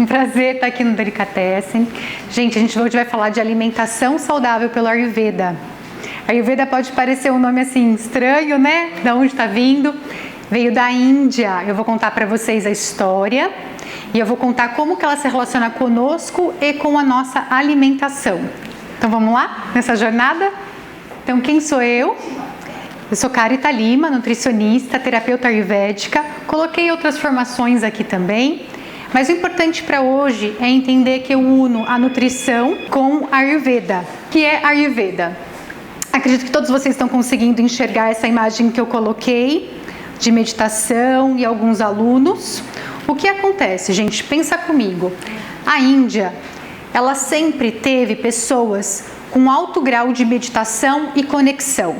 Um prazer estar aqui no Delicatessen. Gente, a gente hoje vai falar de alimentação saudável pelo Ayurveda. Ayurveda pode parecer um nome assim estranho, né? Da onde está vindo? Veio da Índia. Eu vou contar para vocês a história e eu vou contar como que ela se relaciona conosco e com a nossa alimentação. Então vamos lá nessa jornada? Então quem sou eu? Eu sou Carita Lima, nutricionista, terapeuta ayurvédica. Coloquei outras formações aqui também. Mas o importante para hoje é entender que eu uno a nutrição com a Ayurveda. O que é Ayurveda? Acredito que todos vocês estão conseguindo enxergar essa imagem que eu coloquei de meditação e alguns alunos. O que acontece, gente? Pensa comigo. A Índia, ela sempre teve pessoas com alto grau de meditação e conexão.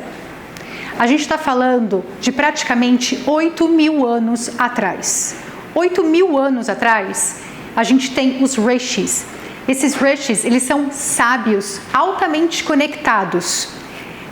A gente está falando de praticamente 8.000 anos atrás. 8.000 anos atrás, a gente tem os rishis. Esses rishis, eles são sábios, altamente conectados.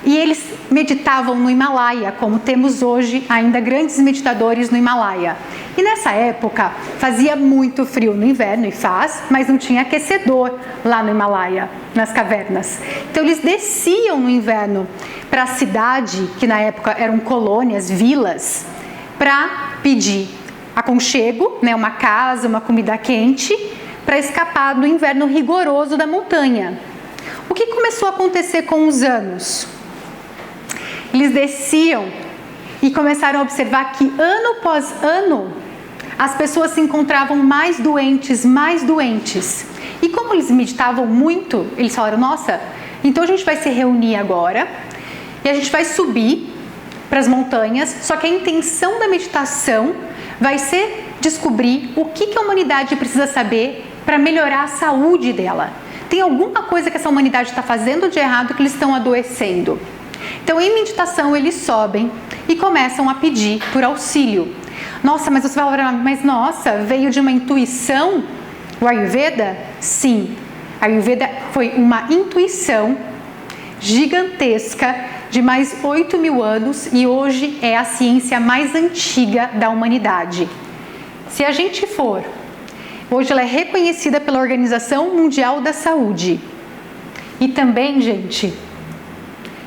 E eles meditavam no Himalaia, como temos hoje ainda grandes meditadores no Himalaia. E nessa época, fazia muito frio no inverno, e faz, mas não tinha aquecedor lá no Himalaia, nas cavernas. Então eles desciam no inverno para a cidade, que na época eram colônias, vilas, para pedir aconchego, né, uma casa, uma comida quente, para escapar do inverno rigoroso da montanha. O que começou a acontecer com os anos? Eles desciam e começaram a observar que ano após ano as pessoas se encontravam mais doentes. E como eles meditavam muito, eles falaram, nossa, então a gente vai se reunir agora e a gente vai subir para as montanhas, só que a intenção da meditação vai ser descobrir o que a humanidade precisa saber para melhorar a saúde dela. Tem alguma coisa que essa humanidade está fazendo de errado que eles estão adoecendo. Então, em meditação, eles sobem e começam a pedir por auxílio. Nossa, mas você vai falar, mas nossa, veio de uma intuição o Ayurveda? Sim, a Ayurveda foi uma intuição gigantesca de mais 8.000 anos e hoje é a ciência mais antiga da humanidade. Se a gente for, hoje ela é reconhecida pela Organização Mundial da Saúde. E também, gente,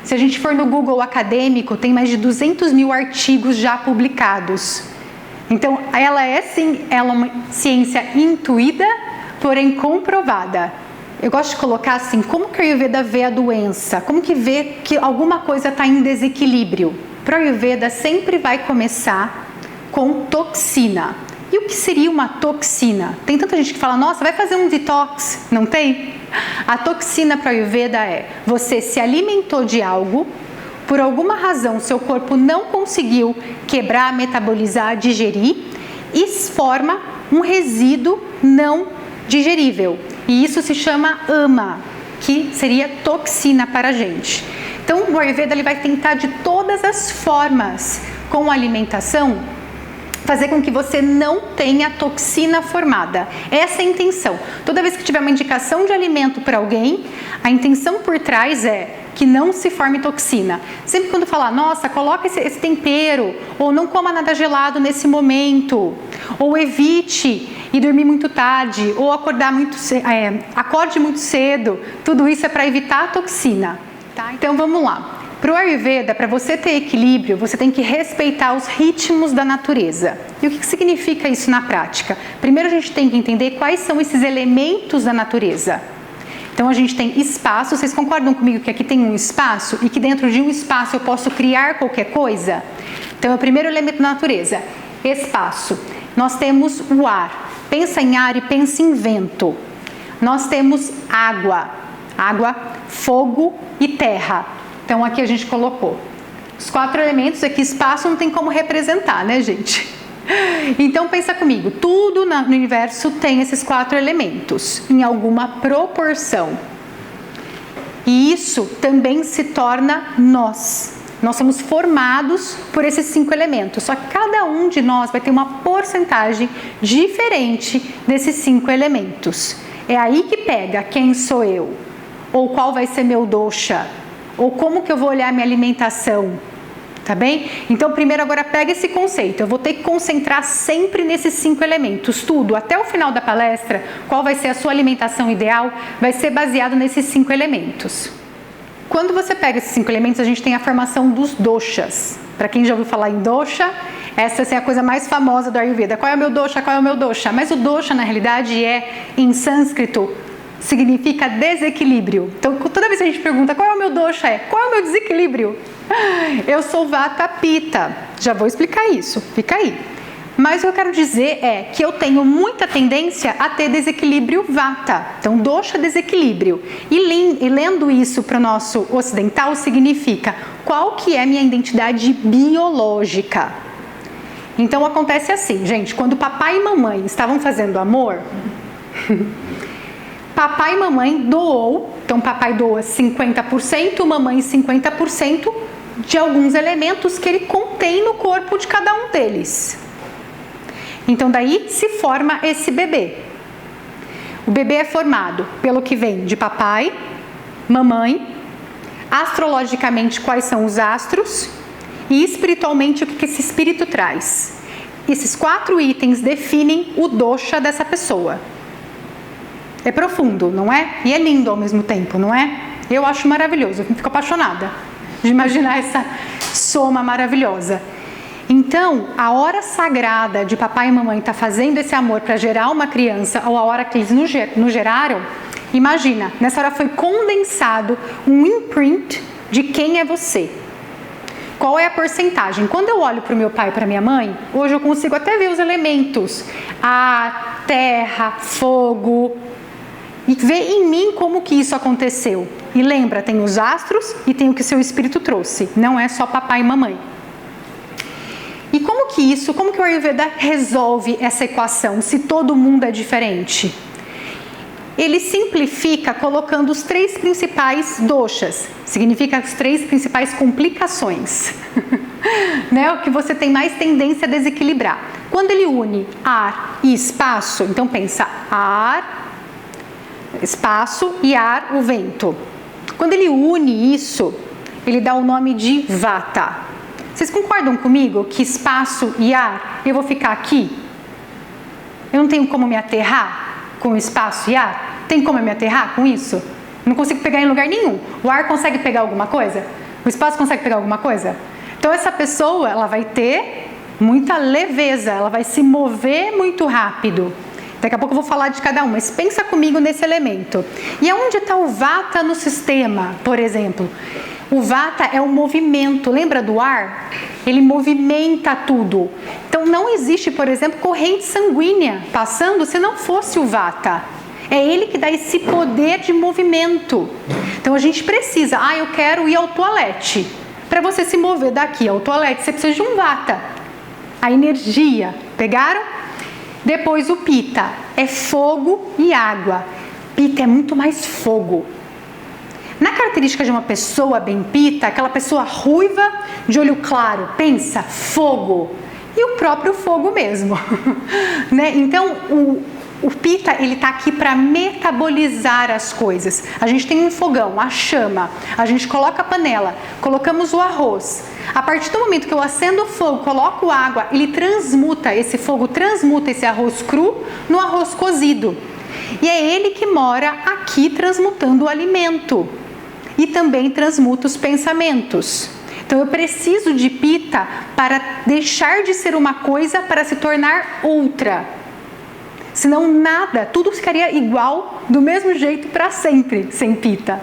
se a gente for no Google acadêmico, tem mais de 200.000 artigos já publicados. Então, ela é sim, ela é uma ciência intuída, porém comprovada. Eu gosto de colocar assim, como que a Ayurveda vê a doença? Como que vê que alguma coisa está em desequilíbrio? Para a Ayurveda sempre vai começar com toxina. E o que seria uma toxina? Tem tanta gente que fala, nossa, vai fazer um detox. Não tem? A toxina para a Ayurveda é, você se alimentou de algo, por alguma razão seu corpo não conseguiu quebrar, metabolizar, digerir, e forma um resíduo não digerível. E isso se chama ama, que seria toxina para a gente. Então o Ayurveda ele vai tentar de todas as formas, com a alimentação, fazer com que você não tenha toxina formada. Essa é a intenção. Toda vez que tiver uma indicação de alimento para alguém, a intenção por trás é que não se forme toxina. Sempre quando falar, nossa, coloca esse tempero, ou não coma nada gelado nesse momento, ou evite ir dormir muito tarde, ou acorde muito cedo, tudo isso é para evitar a toxina. Tá? Então vamos lá. Para o Ayurveda, para você ter equilíbrio, você tem que respeitar os ritmos da natureza. E o que significa isso na prática? Primeiro a gente tem que entender quais são esses elementos da natureza. Então a gente tem espaço, vocês concordam comigo que aqui tem um espaço e que dentro de um espaço eu posso criar qualquer coisa? Então é o primeiro elemento da natureza, espaço. Nós temos o ar, pensa em ar e pensa em vento. Nós temos água, fogo e terra. Então aqui a gente colocou os 4 elementos, aqui espaço não tem como representar, né, gente? Então pensa comigo, tudo no universo tem esses 4 elementos, em alguma proporção. E isso também se torna nós. Nós somos formados por esses 5 elementos, só que cada um de nós vai ter uma porcentagem diferente desses 5 elementos. É aí que pega quem sou eu, ou qual vai ser meu dosha, ou como que eu vou olhar minha alimentação. tá bem? Então, primeiro agora pega esse conceito, eu vou ter que concentrar sempre nesses 5 elementos, tudo, até o final da palestra, qual vai ser a sua alimentação ideal, vai ser baseado nesses 5 elementos. Quando você pega esses 5 elementos, a gente tem a formação dos doshas. Para quem já ouviu falar em dosha, essa é a coisa mais famosa do Ayurveda. Qual é o meu dosha? Qual é o meu dosha? Mas o dosha, na realidade, em sânscrito, significa desequilíbrio. Então, toda vez que a gente pergunta qual é o meu dosha, qual é o meu desequilíbrio? Eu sou Vata Pitta. Já vou explicar isso, fica aí. Mas o que eu quero dizer é que eu tenho muita tendência a ter desequilíbrio Vata. Então, dosha, desequilíbrio. E lendo isso para o nosso ocidental, significa qual que é a minha identidade biológica. Então, acontece assim, gente, quando papai e mamãe estavam fazendo amor, papai e mamãe doou, então papai doa 50%, mamãe 50% de alguns elementos que ele contém no corpo de cada um deles. Então daí se forma esse bebê. O bebê é formado pelo que vem de papai, mamãe, astrologicamente quais são os astros e espiritualmente o que esse espírito traz. Esses 4 itens definem o dosha dessa pessoa. É profundo, não é? E é lindo ao mesmo tempo, não é? Eu acho maravilhoso, eu fico apaixonada de imaginar essa soma maravilhosa. Então, a hora sagrada de papai e mamãe estar fazendo esse amor para gerar uma criança, ou a hora que eles nos geraram, imagina, nessa hora foi condensado um imprint de quem é você. Qual é a porcentagem? Quando eu olho para o meu pai e para minha mãe, hoje eu consigo até ver os elementos, ar, terra, fogo, e ver em mim como que isso aconteceu. E lembra, tem os astros e tem o que seu espírito trouxe, não é só papai e mamãe. E como que o Ayurveda resolve essa equação, se todo mundo é diferente? Ele simplifica colocando os 3 principais doshas, significa as 3 principais complicações, né? O que você tem mais tendência a desequilibrar. Quando ele une ar e espaço, então pensa ar, espaço e ar, o vento. Quando ele une isso, ele dá o nome de Vata. Vocês concordam comigo que espaço e ar, eu vou ficar aqui? Eu não tenho como me aterrar com espaço e ar? Tem como eu me aterrar com isso? Não consigo pegar em lugar nenhum. O ar consegue pegar alguma coisa? O espaço consegue pegar alguma coisa? Então essa pessoa, ela vai ter muita leveza, ela vai se mover muito rápido. Daqui a pouco eu vou falar de cada um, mas pensa comigo nesse elemento. E aonde está o Vata no sistema, por exemplo? O Vata é um movimento, lembra do ar? Ele movimenta tudo. Então não existe, por exemplo, corrente sanguínea passando se não fosse o Vata. É ele que dá esse poder de movimento. Então a gente precisa, eu quero ir ao toalete. Para você se mover daqui ao toalete, você precisa de um Vata. A energia, pegaram? Depois o Pitta, é fogo e água. Pitta é muito mais fogo. Na característica de uma pessoa bem Pitta, aquela pessoa ruiva, de olho claro, pensa, fogo. E o próprio fogo mesmo. Né? Então, o Pitta, ele está aqui para metabolizar as coisas. A gente tem um fogão, a chama, a gente coloca a panela, colocamos o arroz. A partir do momento que eu acendo o fogo, coloco água, ele transmuta, esse fogo transmuta esse arroz cru no arroz cozido. E é ele que mora aqui transmutando o alimento. E também transmuta os pensamentos. Então eu preciso de Pitta para deixar de ser uma coisa para se tornar outra. Senão nada, tudo ficaria igual, do mesmo jeito para sempre, sem Pitta.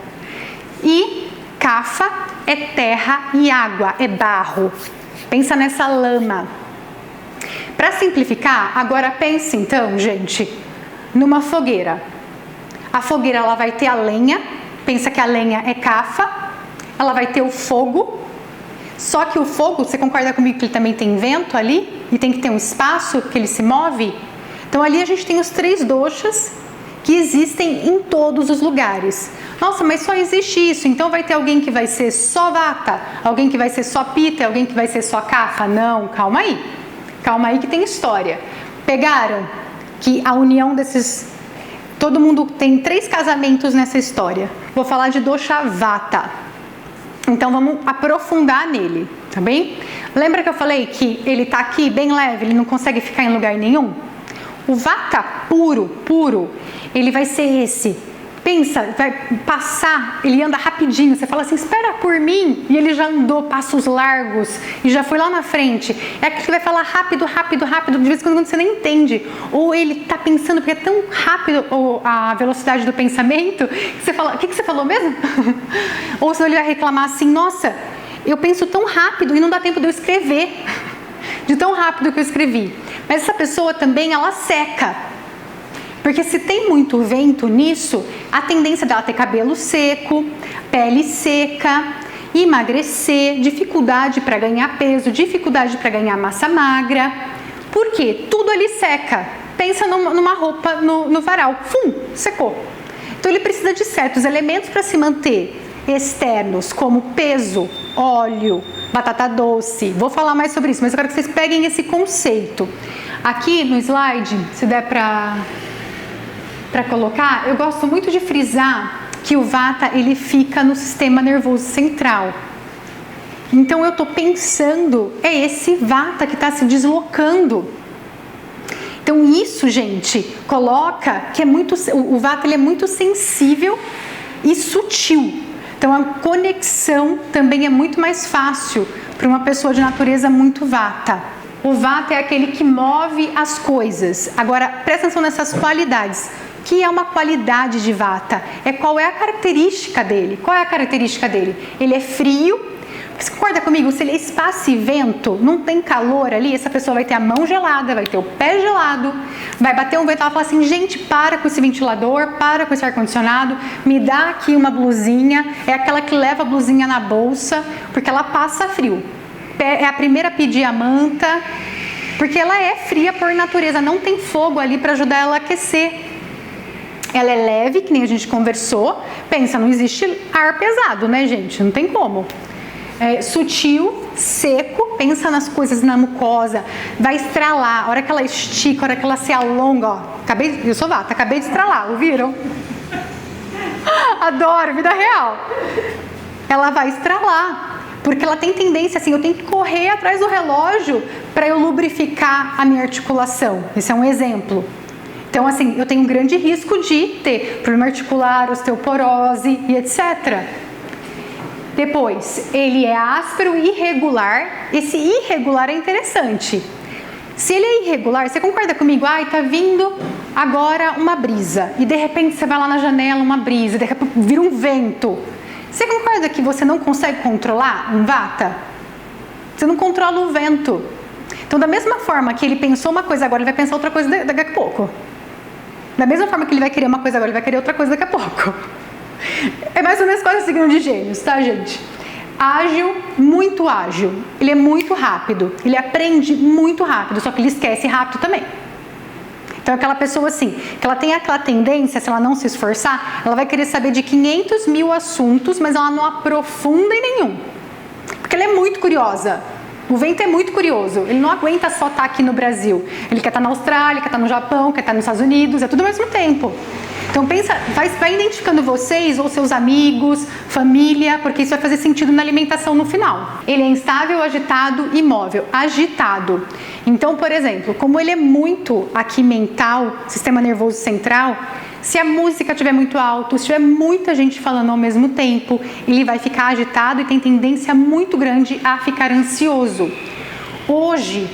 E Kapha é terra e água, é barro. Pensa nessa lama. Para simplificar, agora pense então, gente, numa fogueira. A fogueira ela vai ter a lenha, pensa que a lenha é Kapha, ela vai ter o fogo, só que o fogo, você concorda comigo que ele também tem vento ali? E tem que ter um espaço que ele se move? Então ali a gente tem os 3 doshas que existem em todos os lugares. Nossa, mas só existe isso, então vai ter alguém que vai ser só Vata, alguém que vai ser só Pitta, alguém que vai ser só Kapha? Não, calma aí que tem história. Pegaram que a união desses... Todo mundo tem 3 casamentos nessa história. Vou falar de dosha Vata. Então vamos aprofundar nele, tá bem? Lembra que eu falei que ele tá aqui bem leve, ele não consegue ficar em lugar nenhum? O Vata puro, ele vai ser esse. Pensa, vai passar, ele anda rapidinho, você fala assim, espera por mim, e ele já andou passos largos e já foi lá na frente. É aquele que vai falar rápido, de vez em quando você nem entende. Ou ele tá pensando, porque é tão rápido a velocidade do pensamento, que você fala, o que você falou mesmo? Ou senão ele vai reclamar assim, nossa, eu penso tão rápido e não dá tempo de eu escrever, de tão rápido que eu escrevi. Mas essa pessoa também, ela seca. Porque se tem muito vento nisso, a tendência dela ter cabelo seco, pele seca, emagrecer, dificuldade para ganhar peso, dificuldade para ganhar massa magra. Por quê? Tudo ali seca. Pensa numa roupa no varal. Secou. Então ele precisa de certos elementos para se manter externos, como peso, óleo, batata doce. Vou falar mais sobre isso, mas eu quero que vocês peguem esse conceito. Aqui no slide, se der para colocar, eu gosto muito de frisar que o Vata, ele fica no sistema nervoso central. Então eu estou pensando, é esse Vata que está se deslocando. Então isso, gente, coloca que o Vata ele é muito sensível e sutil. Então a conexão também é muito mais fácil para uma pessoa de natureza muito Vata. O Vata é aquele que move as coisas. Agora, presta atenção nessas qualidades. Que é uma qualidade de Vata? Qual é a característica dele? Qual é a característica dele? Ele é frio. Você concorda comigo? Se ele é espaço e vento, não tem calor ali, essa pessoa vai ter a mão gelada, vai ter o pé gelado, vai bater um vento, ela fala assim, gente, para com esse ventilador, para com esse ar-condicionado, me dá aqui uma blusinha. É aquela que leva a blusinha na bolsa, porque ela passa frio. É a primeira a pedir a manta, porque ela é fria por natureza, não tem fogo ali para ajudar ela a aquecer. Ela é leve, que nem a gente conversou. Pensa, não existe ar pesado, né, gente? Não tem como. É sutil, seco, pensa nas coisas na mucosa, vai estralar. A hora que ela estica, a hora que ela se alonga, ó. Eu sou Vata, acabei de estralar, ouviram? Adoro, vida real. Ela vai estralar, porque ela tem tendência assim, eu tenho que correr atrás do relógio para eu lubrificar a minha articulação. Esse é um exemplo. Então, assim, eu tenho um grande risco de ter problema articular, osteoporose e etc. Depois, ele é áspero e irregular. Esse irregular é interessante. Se ele é irregular, você concorda comigo? Ai, tá vindo agora uma brisa. E de repente você vai lá na janela, uma brisa. De repente vira um vento. Você concorda que você não consegue controlar um Vata? Você não controla o vento. Então, da mesma forma que ele pensou uma coisa agora, ele vai pensar outra coisa daqui a pouco. Da mesma forma que ele vai querer uma coisa agora, ele vai querer outra coisa daqui a pouco. É mais ou menos quase o signo de Gêmeos, tá, gente? Ágil, muito ágil. Ele é muito rápido. Ele aprende muito rápido, só que ele esquece rápido também. Então, é aquela pessoa assim, que ela tem aquela tendência, se ela não se esforçar, ela vai querer saber de 500 mil assuntos, mas ela não aprofunda em nenhum. Porque ela é muito curiosa. O vento é muito curioso, ele não aguenta só estar aqui no Brasil. Ele quer estar na Austrália, quer estar no Japão, quer estar nos Estados Unidos, é tudo ao mesmo tempo. Então pensa, vai identificando vocês ou seus amigos, família, porque isso vai fazer sentido na alimentação no final. Ele é instável, agitado, imóvel. Agitado. Então, por exemplo, como ele é muito aqui mental, sistema nervoso central, se a música estiver muito alta, se tiver muita gente falando ao mesmo tempo, ele vai ficar agitado e tem tendência muito grande a ficar ansioso. Hoje,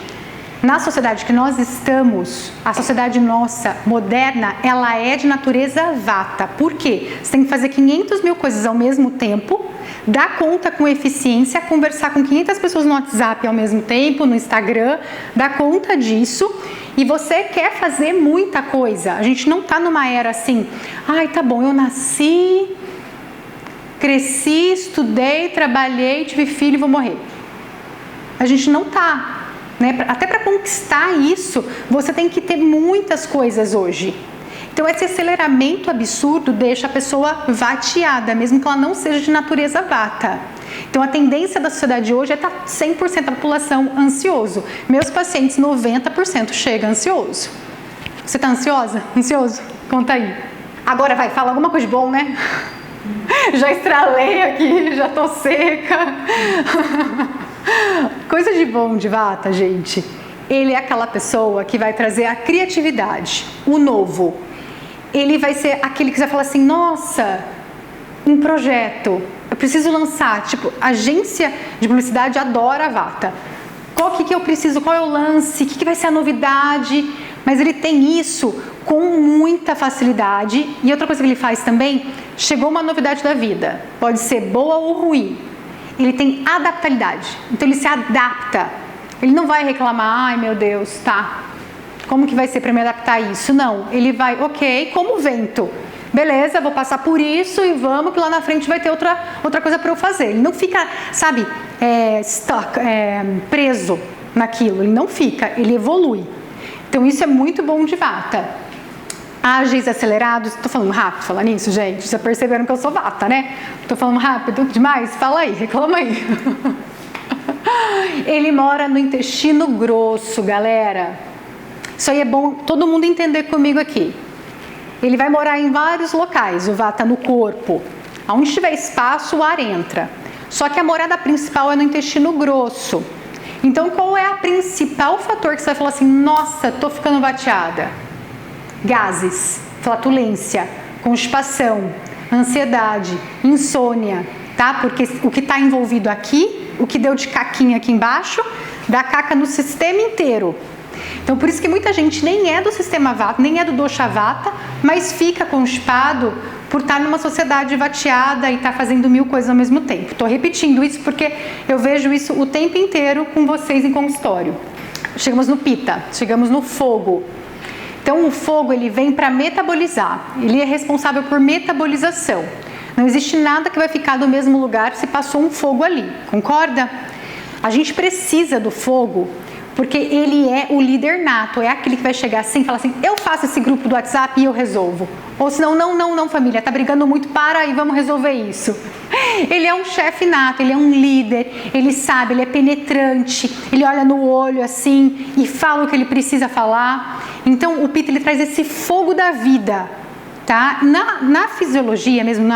na sociedade que nós estamos, a sociedade nossa, moderna, ela é de natureza Vata. Por quê? Você tem que fazer 500 mil coisas ao mesmo tempo, dar conta com eficiência, conversar com 500 pessoas no WhatsApp ao mesmo tempo, no Instagram, dar conta disso. E você quer fazer muita coisa. A gente não está numa era assim, ai, tá bom, eu nasci, cresci, estudei, trabalhei, tive filho e vou morrer. A gente não está. Né? Até para conquistar isso, você tem que ter muitas coisas hoje. Então esse aceleramento absurdo deixa a pessoa vateada, mesmo que ela não seja de natureza Vata. Então a tendência da sociedade hoje é estar 100% da população ansioso. Meus pacientes, 90% chega ansioso. Você está ansiosa? Ansioso? Conta aí. Agora vai, fala alguma coisa de bom, né? Já estralei aqui, já tô seca. Coisa de bom de Vata, gente. Ele é aquela pessoa que vai trazer a criatividade, o novo. Ele vai ser aquele que vai falar assim, nossa, um projeto, eu preciso lançar. Tipo, a agência de publicidade adora a Vata. Qual que eu preciso, qual é o lance, o que vai ser a novidade? Mas ele tem isso com muita facilidade. E outra coisa que ele faz também, chegou uma novidade da vida, pode ser boa ou ruim. Ele tem adaptabilidade, então ele se adapta. Ele não vai reclamar, ai meu Deus, tá, como que vai ser para me adaptar a isso? Não, ele vai, ok, como o vento. Beleza, vou passar por isso e vamos que lá na frente vai ter outra coisa para eu fazer. Ele não fica, sabe, preso naquilo, ele não fica, ele evolui. Então isso é muito bom de Vata. Ágeis, acelerados, tô falando rápido falar nisso, gente, já perceberam que eu sou Vata, né? Tô falando rápido demais? Fala aí, reclama aí. Ele mora no intestino grosso, galera. Isso aí é bom todo mundo entender comigo aqui. Ele vai morar em vários locais, o Vata no corpo. Onde tiver espaço, o ar entra. Só que a morada principal é no intestino grosso. Então, qual é o principal fator que você vai falar assim, nossa, tô ficando vateada? Gases, flatulência, constipação, ansiedade, insônia, tá? Porque o que está envolvido aqui, o que deu de caquinha aqui embaixo, dá caca no sistema inteiro. Então, por isso que muita gente nem é do sistema Vata, nem é do dosha Vata, mas fica constipado por estar numa sociedade vateada e estar fazendo 1000 coisas ao mesmo tempo. Estou repetindo isso porque eu vejo isso o tempo inteiro com vocês em consultório. Chegamos no Pitta, chegamos no fogo. Então, o fogo ele vem para metabolizar, ele é responsável por metabolização. Não existe nada que vai ficar no mesmo lugar se passou um fogo ali, concorda? A gente precisa do fogo porque ele é o líder nato, é aquele que vai chegar assim e falar assim, eu faço esse grupo do WhatsApp e eu resolvo. Ou senão, não, família, tá brigando muito, para aí, vamos resolver isso. Ele é um chefe nato, ele é um líder, ele sabe, ele é penetrante, ele olha no olho assim e fala o que ele precisa falar. Então, o Pitta, ele traz esse fogo da vida, tá? Na fisiologia mesmo,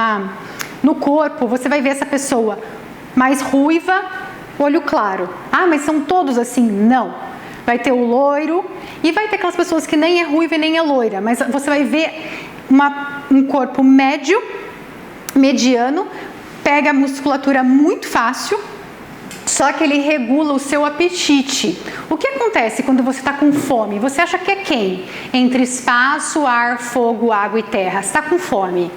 no corpo, você vai ver essa pessoa mais ruiva, olho claro. Ah, mas são todos assim? Não. Vai ter o loiro e vai ter aquelas pessoas que nem é ruiva e nem é loira, mas você vai ver um corpo médio, mediano, pega a musculatura muito fácil, só que ele regula o seu apetite. O que acontece quando você está com fome? Você acha que é quem? Entre espaço, ar, fogo, água e terra. Você está com fome.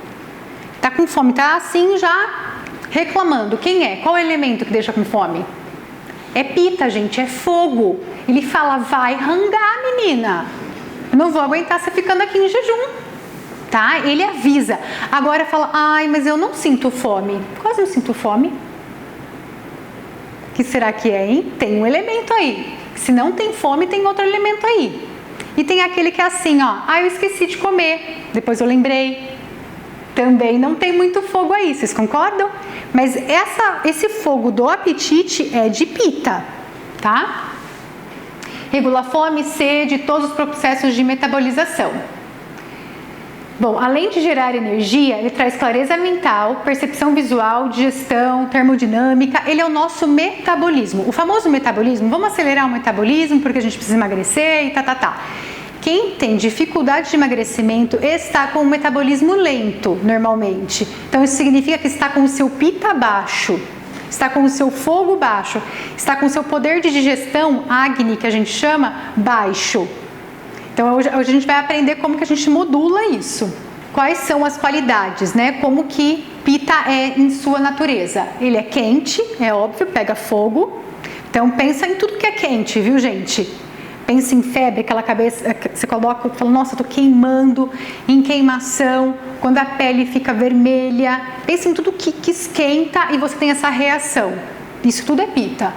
Está com fome, está assim já reclamando. Quem é? Qual é o elemento que deixa com fome? É Pitta, gente, é fogo. Ele fala, vai rangar, menina. Eu não vou aguentar você ficando aqui em jejum. Tá? Ele avisa. Agora fala, ai, mas eu não sinto fome. Quase não sinto fome. O que será que é, hein? Tem um elemento aí. Se não tem fome, tem outro elemento aí. E tem aquele que é assim, ó. Ah, eu esqueci de comer. Depois eu lembrei. Também não tem muito fogo aí, vocês concordam? Mas esse fogo do apetite é de Pitta, tá? Regula fome, sede, todos os processos de metabolização. Bom, além de gerar energia, ele traz clareza mental, percepção visual, digestão, termodinâmica. Ele é o nosso metabolismo. O famoso metabolismo, vamos acelerar o metabolismo porque a gente precisa emagrecer e tá. Quem tem dificuldade de emagrecimento está com o metabolismo lento, normalmente. Então, isso significa que está com o seu Pitta baixo, está com o seu fogo baixo, está com o seu poder de digestão, Agni, que a gente chama, baixo. Então, hoje a gente vai aprender como que a gente modula isso. Quais são as qualidades, né? Como que Pitta é em sua natureza. Ele é quente, é óbvio, pega fogo. Então, pensa em tudo que é quente, viu, gente? Pensa em febre, aquela cabeça que você coloca e fala, nossa, eu tô queimando, em queimação, quando a pele fica vermelha. Pensa em tudo que esquenta e você tem essa reação. Isso tudo é Pitta.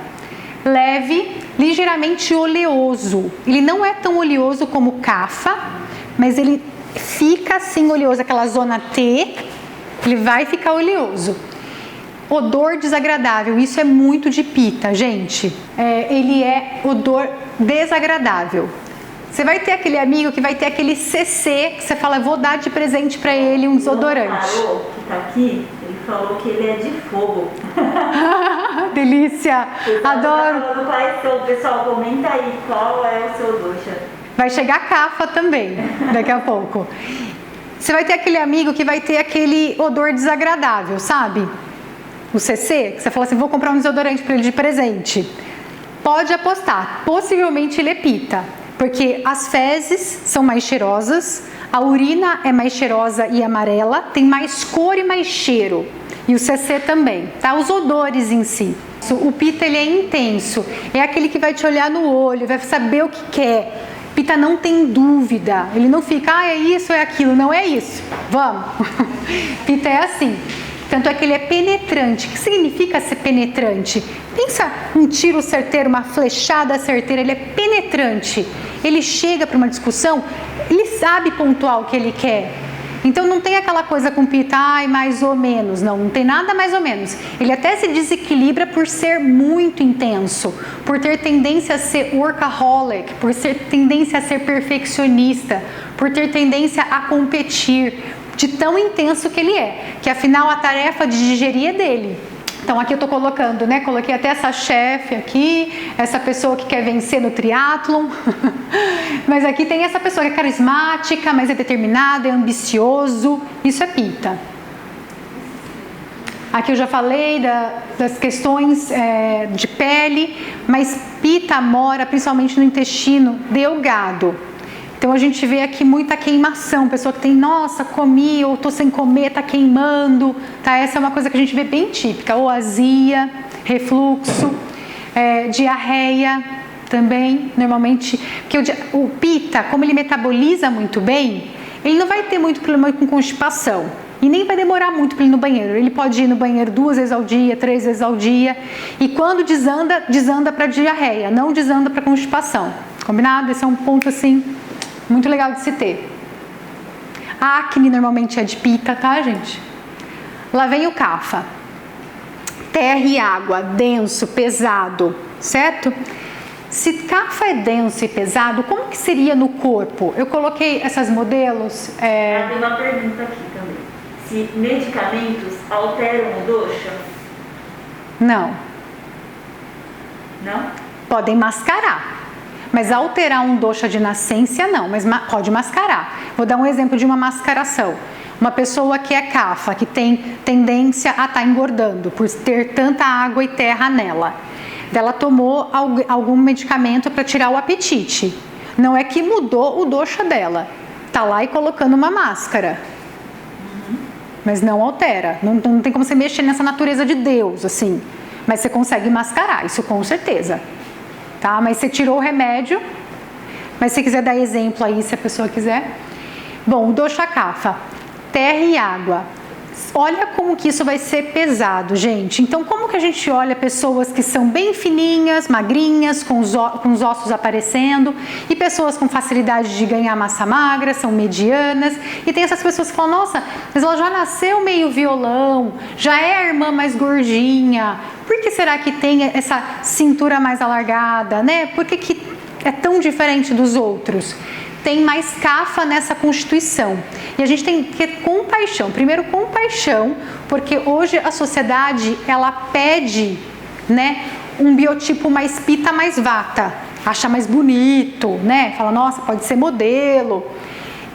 Leve, ligeiramente oleoso. Ele não é tão oleoso como Kapha, mas ele fica assim oleoso, aquela zona T, ele vai ficar oleoso. Odor desagradável, isso é muito de Pitta, gente. Ele é odor desagradável. Você vai ter aquele amigo que vai ter aquele CC, que você fala, vou dar de presente pra ele um desodorante. O Tarô, que tá aqui, ele falou que ele é de fogo. Delícia! Adoro! Tá falando quais são, pessoal, comenta aí qual é o seu dosha. Vai chegar cafa também, daqui a pouco. Você vai ter aquele amigo que vai ter aquele odor desagradável, sabe? O CC, que você fala assim, vou comprar um desodorante para ele de presente. Pode apostar, possivelmente ele é pita, porque as fezes são mais cheirosas, a urina é mais cheirosa e amarela, tem mais cor e mais cheiro. E o CC também, tá? Os odores em si. O pita, ele é intenso, é aquele que vai te olhar no olho, vai saber o que quer. Pita não tem dúvida, ele não fica, é isso, é aquilo, não é isso, vamos. Pita é assim, tanto é que ele é penetrante. O que significa ser penetrante? Pensa um tiro certeiro, uma flechada certeira, ele é penetrante. Ele chega para uma discussão, ele sabe pontuar o que ele quer. Então não tem aquela coisa com pita, mais ou menos, não tem nada mais ou menos. Ele até se desequilibra por ser muito intenso, por ter tendência a ser workaholic, por ter tendência a ser perfeccionista, por ter tendência a competir, de tão intenso que ele é, que afinal a tarefa de digerir é dele. Então aqui eu estou colocando, né? Coloquei até essa chefe aqui, essa pessoa que quer vencer no triatlon. Mas aqui tem essa pessoa que é carismática, mas é determinado, é ambicioso. Isso é pita. Aqui eu já falei das questões de pele, mas pita mora principalmente no intestino delgado. Então a gente vê aqui muita queimação, pessoa que tem, nossa, comi ou tô sem comer, tá queimando, tá? Essa é uma coisa que a gente vê bem típica, ou azia, refluxo, diarreia também, normalmente, porque o pita, como ele metaboliza muito bem, ele não vai ter muito problema com constipação e nem vai demorar muito para ele ir no banheiro. Ele pode ir no banheiro 2 vezes ao dia, 3 vezes ao dia, e quando desanda para diarreia, não desanda para constipação. Combinado? Esse é um ponto assim muito legal de se ter. A acne normalmente é de pita, tá, gente? Lá vem o cafa. Terra e água, denso, pesado, certo? Se cafa é denso e pesado, como que seria no corpo? Eu coloquei essas modelos. Tem uma pergunta aqui também. Se medicamentos alteram o dosha? Não. Não? Podem mascarar. Mas alterar um dosha de nascença não, mas pode mascarar. Vou dar um exemplo de uma mascaração. Uma pessoa que é cafa, que tem tendência a estar engordando por ter tanta água e terra nela. Ela tomou algum medicamento para tirar o apetite. Não é que mudou o dosha dela. Tá lá e colocando uma máscara. Mas não altera. Não tem como você mexer nessa natureza de Deus, assim. Mas você consegue mascarar, isso com certeza. Tá? Mas você tirou o remédio, mas se quiser dar exemplo aí, se a pessoa quiser. Bom, o dosha kapha, terra e água. Olha como que isso vai ser pesado, gente. Então, como que a gente olha pessoas que são bem fininhas, magrinhas, com os ossos aparecendo, e pessoas com facilidade de ganhar massa magra, são medianas, e tem essas pessoas que falam, nossa, mas ela já nasceu meio violão, já é a irmã mais gordinha, por que será que tem essa cintura mais alargada, né? Por que é tão diferente dos outros? Tem mais kapha nessa constituição. E a gente tem que ter compaixão. Primeiro, compaixão, porque hoje a sociedade, ela pede, né, um biotipo mais pita, mais vata. Acha mais bonito, né? Fala, nossa, pode ser modelo.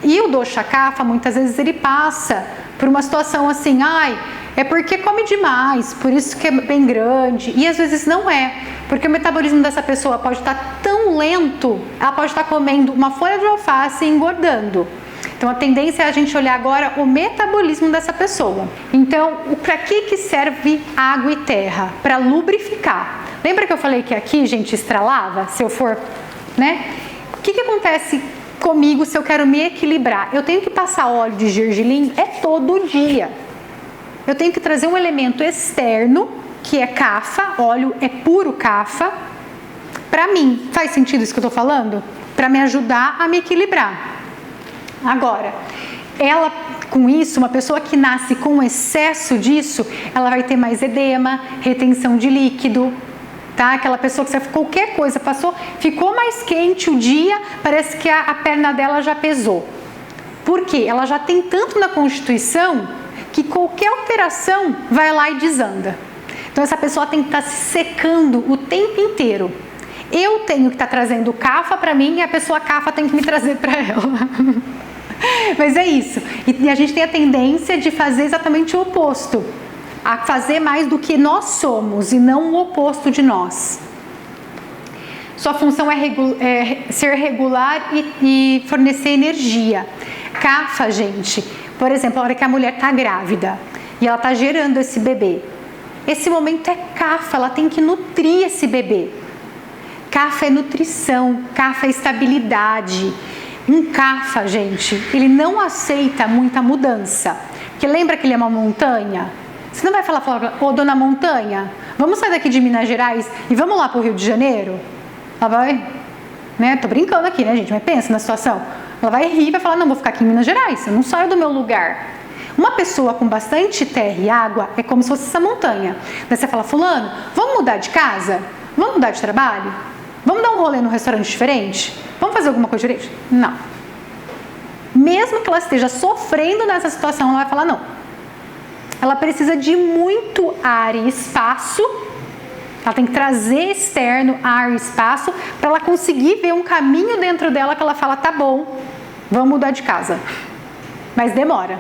E o dosha kapha, muitas vezes, ele passa por uma situação assim, é porque come demais, por isso que é bem grande. E às vezes não é, porque o metabolismo dessa pessoa pode estar tão lento, ela pode estar comendo uma folha de alface e engordando. Então a tendência é a gente olhar agora o metabolismo dessa pessoa. Então, para que serve água e terra? Para lubrificar. Lembra que eu falei que aqui, gente, estralava? Se eu for, né? O que acontece comigo se eu quero me equilibrar? Eu tenho que passar óleo de gergelim todo dia. Eu tenho que trazer um elemento externo, que é kapha, óleo é puro kapha, para mim. Faz sentido isso que eu estou falando? Para me ajudar a me equilibrar. Agora, ela, com isso, uma pessoa que nasce com excesso disso, ela vai ter mais edema, retenção de líquido, tá? Aquela pessoa que qualquer coisa passou, ficou mais quente o dia, parece que a perna dela já pesou. Por quê? Ela já tem tanto na constituição que qualquer alteração vai lá e desanda. Então essa pessoa tem que estar se secando o tempo inteiro. Eu tenho que estar trazendo cafa para mim e a pessoa cafa tem que me trazer para ela. Mas é isso. E a gente tem a tendência de fazer exatamente o oposto. A fazer mais do que nós somos e não o oposto de nós. Sua função é ser regular e fornecer energia. Cafa, gente, por exemplo, a hora que a mulher está grávida e ela está gerando esse bebê. Esse momento é cafa, ela tem que nutrir esse bebê. Cafa é nutrição, cafa é estabilidade. Um cafa, gente, ele não aceita muita mudança. Porque lembra que ele é uma montanha? Você não vai falar, ô dona montanha, vamos sair daqui de Minas Gerais e vamos lá para o Rio de Janeiro? Ela vai, né? Tô brincando aqui, né, gente? Mas pensa na situação. Ela vai rir e vai falar, não, vou ficar aqui em Minas Gerais, eu não saio do meu lugar. Uma pessoa com bastante terra e água é como se fosse essa montanha. Daí você fala, fulano, vamos mudar de casa? Vamos mudar de trabalho? Vamos dar um rolê num restaurante diferente? Vamos fazer alguma coisa diferente? Não. Mesmo que ela esteja sofrendo nessa situação, ela vai falar não. Ela precisa de muito ar e espaço. Ela tem que trazer externo ar e espaço para ela conseguir ver um caminho dentro dela que ela fala, tá bom, vamos mudar de casa. Mas demora.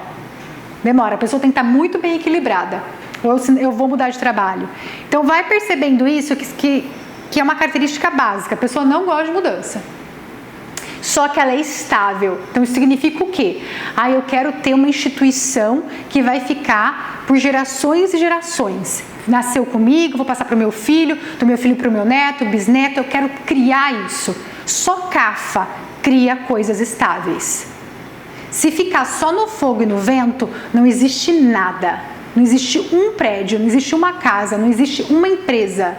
Demora. A pessoa tem que estar muito bem equilibrada. Ou eu vou mudar de trabalho. Então vai percebendo isso que é uma característica básica. A pessoa não gosta de mudança. Só que ela é estável. Então isso significa o quê? Eu quero ter uma instituição que vai ficar por gerações e gerações. Nasceu comigo, vou passar para o meu filho, do meu filho para o meu neto, bisneto, eu quero criar isso. Só cafa cria coisas estáveis. Se ficar só no fogo e no vento, não existe nada. Não existe um prédio, não existe uma casa, não existe uma empresa.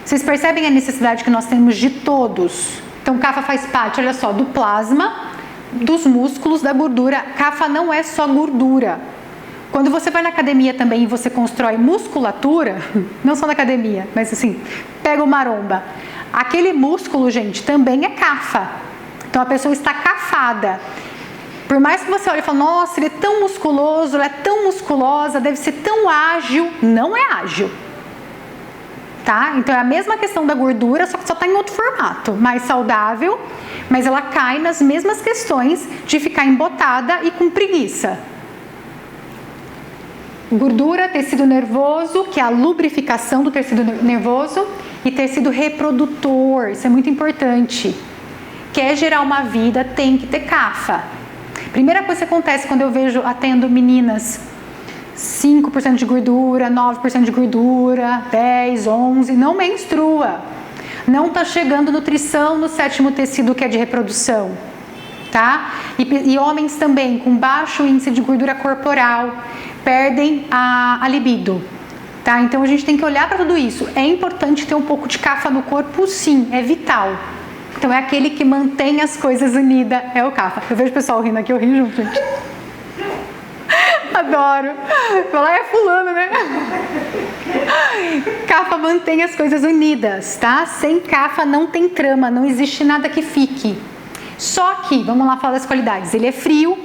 Vocês percebem a necessidade que nós temos de todos? Então, cafa faz parte, olha só, do plasma, dos músculos, da gordura. Cafa não é só gordura. Quando você vai na academia também e você constrói musculatura, não só na academia, mas assim, pega o maromba. Aquele músculo, gente, também é cafa. Então, a pessoa está cafada. Por mais que você olhe e fale, nossa, ele é tão musculoso, ela é tão musculosa, deve ser tão ágil. Não é ágil. Tá? Então é a mesma questão da gordura, só que só está em outro formato, mais saudável, mas ela cai nas mesmas questões de ficar embotada e com preguiça. Gordura, tecido nervoso, que é a lubrificação do tecido nervoso, e tecido reprodutor, isso é muito importante. Quer gerar uma vida, tem que ter cafa. Primeira coisa que acontece quando eu atendo meninas, 5% de gordura, 9% de gordura, 10, 11, não menstrua. Não está chegando nutrição no 7º tecido que é de reprodução, tá? E homens também com baixo índice de gordura corporal perdem a libido, tá? Então a gente tem que olhar para tudo isso. É importante ter um pouco de cafa no corpo, sim, é vital. Então é aquele que mantém as coisas unidas, é o cafa. Eu vejo o pessoal rindo aqui, eu rio junto, gente. Adoro. Falar é fulano, né? Cafa mantém as coisas unidas, tá? Sem cafa não tem trama, não existe nada que fique. Só que, vamos lá falar das qualidades. Ele é frio,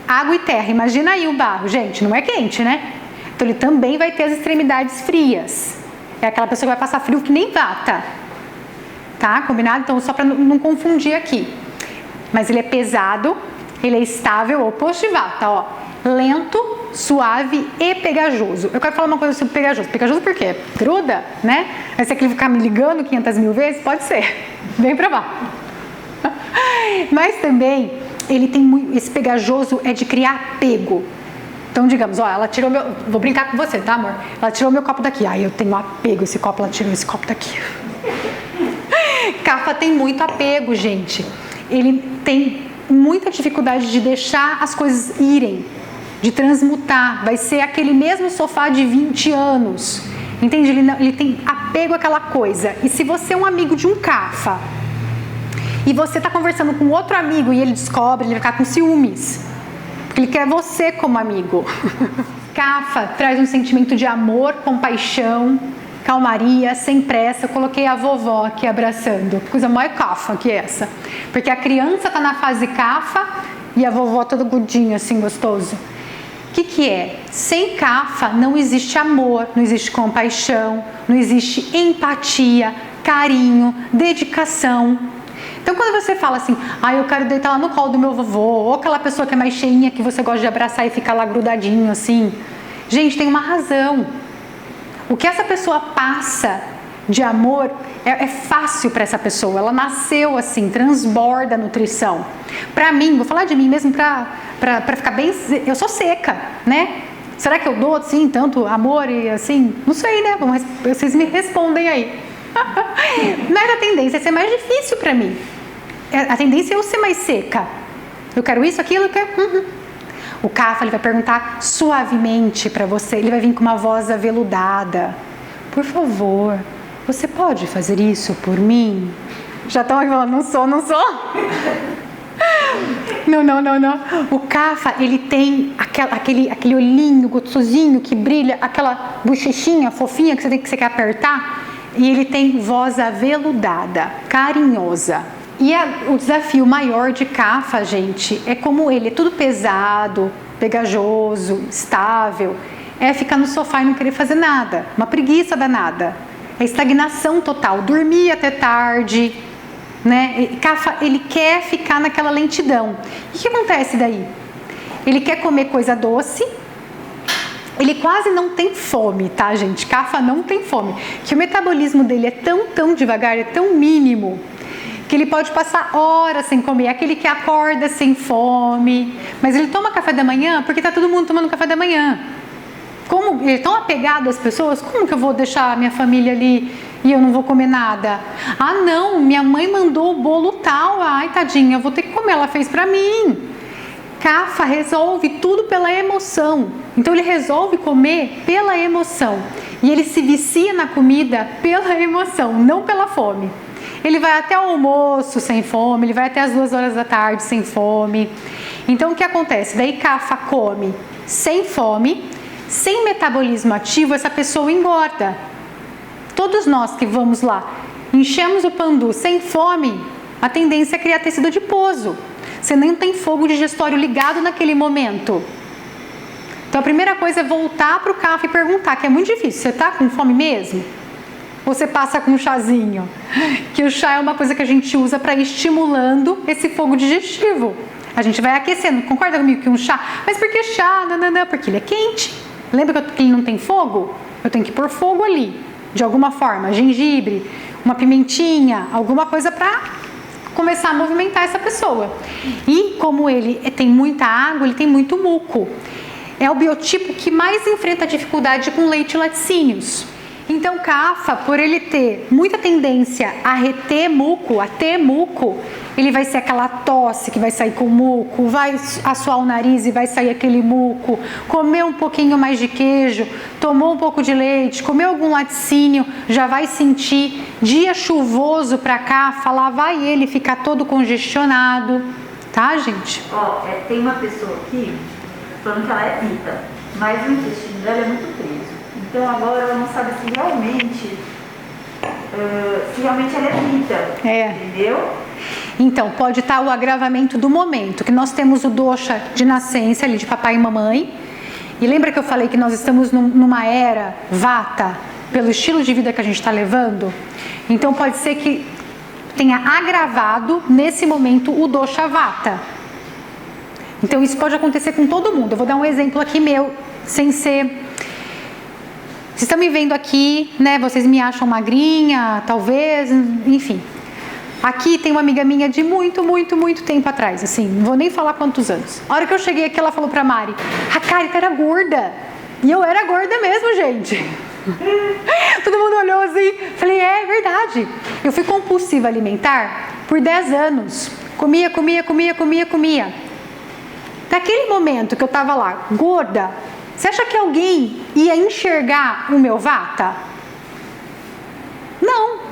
água e terra. Imagina aí o barro, gente, não é quente, né? Então ele também vai ter as extremidades frias. É aquela pessoa que vai passar frio que nem vata. Tá? Combinado? Então só para não confundir aqui. Mas ele é pesado, ele é estável, oposto de vata, ó. Lento, suave e pegajoso. Eu quero falar uma coisa sobre pegajoso. Pegajoso por quê? Gruda, né? Aí você quer ficar me ligando 500 mil vezes? Pode ser. Vem pra lá. Mas também, ele tem esse pegajoso é de criar apego. Então, digamos, ó, ela tirou meu... Vou brincar com você, tá, amor? Ela tirou meu copo daqui. Aí eu tenho apego, esse copo, ela tirou esse copo daqui. Cafa tem muito apego, gente. Ele tem muita dificuldade de deixar as coisas irem, de transmutar. Vai ser aquele mesmo sofá de 20 anos. Entende? Ele tem apego àquela coisa. E se você é um amigo de um cafa e você está conversando com outro amigo e ele descobre, ele vai ficar com ciúmes. Porque ele quer você como amigo. Cafa traz um sentimento de amor, compaixão, calmaria, sem pressa. Eu coloquei a vovó aqui abraçando. Coisa mais cafa que essa. Porque a criança está na fase cafa e a vovó toda gordinha, assim, gostoso. que é? Sem Kapha não existe amor, não existe compaixão, não existe empatia, carinho, dedicação. Então quando você fala assim, eu quero deitar lá no colo do meu vovô, ou aquela pessoa que é mais cheinha, que você gosta de abraçar e ficar lá grudadinho assim, gente, tem uma razão. O que essa pessoa passa de amor é fácil para essa pessoa, ela nasceu assim, transborda nutrição. Para mim, vou falar de mim mesmo para ficar bem, eu sou seca, né? Será que eu dou assim tanto amor e assim? Não sei, né? Mas vocês me respondem aí. Mas a tendência é ser mais difícil para mim. A tendência é eu ser mais seca. Eu quero isso, aquilo, eu quero... O Kapha, ele vai perguntar suavemente para você, ele vai vir com uma voz aveludada. Por favor, você pode fazer isso por mim? Já estão aqui falando, não sou. Não. O Kapha, ele tem aquele olhinho gostosinho que brilha, aquela bochechinha fofinha que você quer apertar. E ele tem voz aveludada, carinhosa. E o desafio maior de Kapha, gente, é como ele é tudo pesado, pegajoso, estável, é ficar no sofá e não querer fazer nada, uma preguiça danada, é estagnação total, dormir até tarde, né? Kapha, ele quer ficar naquela lentidão. E o que acontece daí? Ele quer comer coisa doce, ele quase não tem fome, tá, gente? Kapha não tem fome, que o metabolismo dele é tão devagar, é tão mínimo, que ele pode passar horas sem comer, aquele que acorda sem fome, mas ele toma café da manhã porque está todo mundo tomando café da manhã. Como ele é tão apegado às pessoas, como que eu vou deixar minha família ali e eu não vou comer nada? Não, minha mãe mandou o bolo tal, ai tadinha, eu vou ter que comer, ela fez para mim. Kapha resolve tudo pela emoção, então ele resolve comer pela emoção, e ele se vicia na comida pela emoção, não pela fome. Ele vai até o almoço sem fome, ele vai até as 2 horas da tarde sem fome. Então o que acontece? Daí Kapha come sem fome, sem metabolismo ativo, essa pessoa engorda. Todos nós que vamos lá, enchemos o pandu sem fome, a tendência é criar tecido adiposo. Você nem tem fogo digestório ligado naquele momento. Então a primeira coisa é voltar para o Kapha e perguntar, que é muito difícil, você está com fome mesmo? Você passa com um chazinho, que o chá é uma coisa que a gente usa para ir estimulando esse fogo digestivo. A gente vai aquecendo, concorda comigo que um chá? Mas por que chá? Não, porque ele é quente. Lembra que ele não tem fogo? Eu tenho que pôr fogo ali, de alguma forma, gengibre, uma pimentinha, alguma coisa para começar a movimentar essa pessoa. E como ele tem muita água, ele tem muito muco. É o biotipo que mais enfrenta dificuldade com leite e laticínios. Então, Kapha, por ele ter muita tendência a reter muco, a ter muco, ele vai ser aquela tosse que vai sair com muco, vai assoar o nariz e vai sair aquele muco, comer um pouquinho mais de queijo, tomou um pouco de leite, comeu algum laticínio, já vai sentir. Dia chuvoso para Kapha, lá vai ele ficar todo congestionado, tá, gente? Tem uma pessoa aqui falando que ela é pita, mas o intestino dela é muito preso. Então agora ela não sabe se realmente ela é pita, entendeu? Então, pode estar o agravamento do momento, que nós temos o dosha de nascença ali de papai e mamãe. E lembra que eu falei que nós estamos numa era vata, pelo estilo de vida que a gente está levando? Então pode ser que tenha agravado nesse momento o dosha vata. Então isso pode acontecer com todo mundo. Eu vou dar um exemplo aqui meu, sem ser... Vocês estão me vendo aqui, né? Vocês me acham magrinha, talvez, enfim. Aqui tem uma amiga minha de muito tempo atrás, assim, não vou nem falar quantos anos. A hora que eu cheguei aqui, ela falou pra Mari, a Carita era gorda. E eu era gorda mesmo, gente. Todo mundo olhou assim, falei, é verdade. Eu fui compulsiva alimentar por 10 anos. Comia. Naquele momento que eu tava lá, gorda, você acha que alguém ia enxergar o meu vata? Não.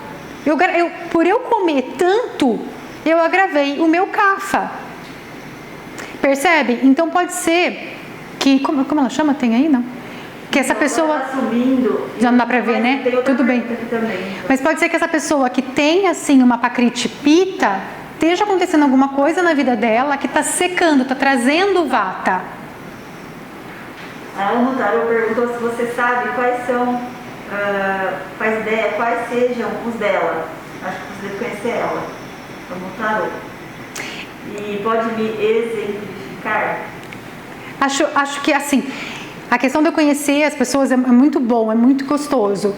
Por eu comer tanto, eu agravei o meu Kapha. Percebe? Então pode ser que... Como ela chama? Tem aí, não? Que essa pessoa... Já não dá pra ver, né? Tudo bem. Mas pode ser que essa pessoa que tem, assim, uma Prakriti Pitta, esteja acontecendo alguma coisa na vida dela que está secando, está trazendo vata. A Ana Tarô perguntou se você sabe quais são, faz ideia, quais sejam os dela. Acho que você deve conhecer ela, Ana Tarô. E pode me exemplificar? Acho que assim, a questão de eu conhecer as pessoas é muito bom, é muito gostoso.